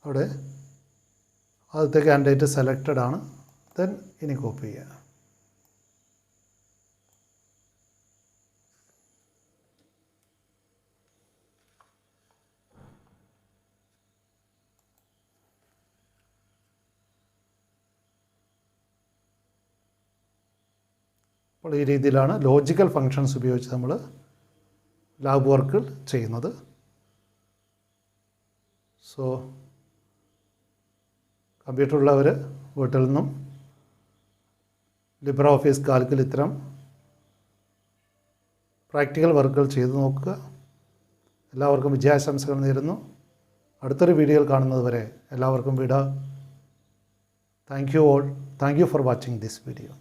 അവിടെ ആദ്യത്തെ കാൻഡിഡേറ്റ് സെലക്റ്റഡ് ആണ്. ദെൻ ഇനി കോപ്പി ചെയ്യുക. അപ്പോൾ ഈ രീതിയിലാണ് ലോജിക്കൽ ഫങ്ഷൻസ് ഉപയോഗിച്ച് നമ്മൾ ലാബ് വർക്ക് ചെയ്യുന്നത്. സോ കമ്പ്യൂട്ടറുള്ളവർ വീട്ടിൽ നിന്നും ലിബ്രെ ഓഫീസ് കാൽക്കിൽ ഇത്തരം പ്രാക്ടിക്കൽ വർക്കുകൾ ചെയ്തു നോക്കുക. എല്ലാവർക്കും വിജയാശംസകൾ നേരുന്നു. അടുത്തൊരു വീഡിയോയിൽ കാണുന്നത് വരെ എല്ലാവർക്കും വിട. Thank you all. Thank you for watching this video.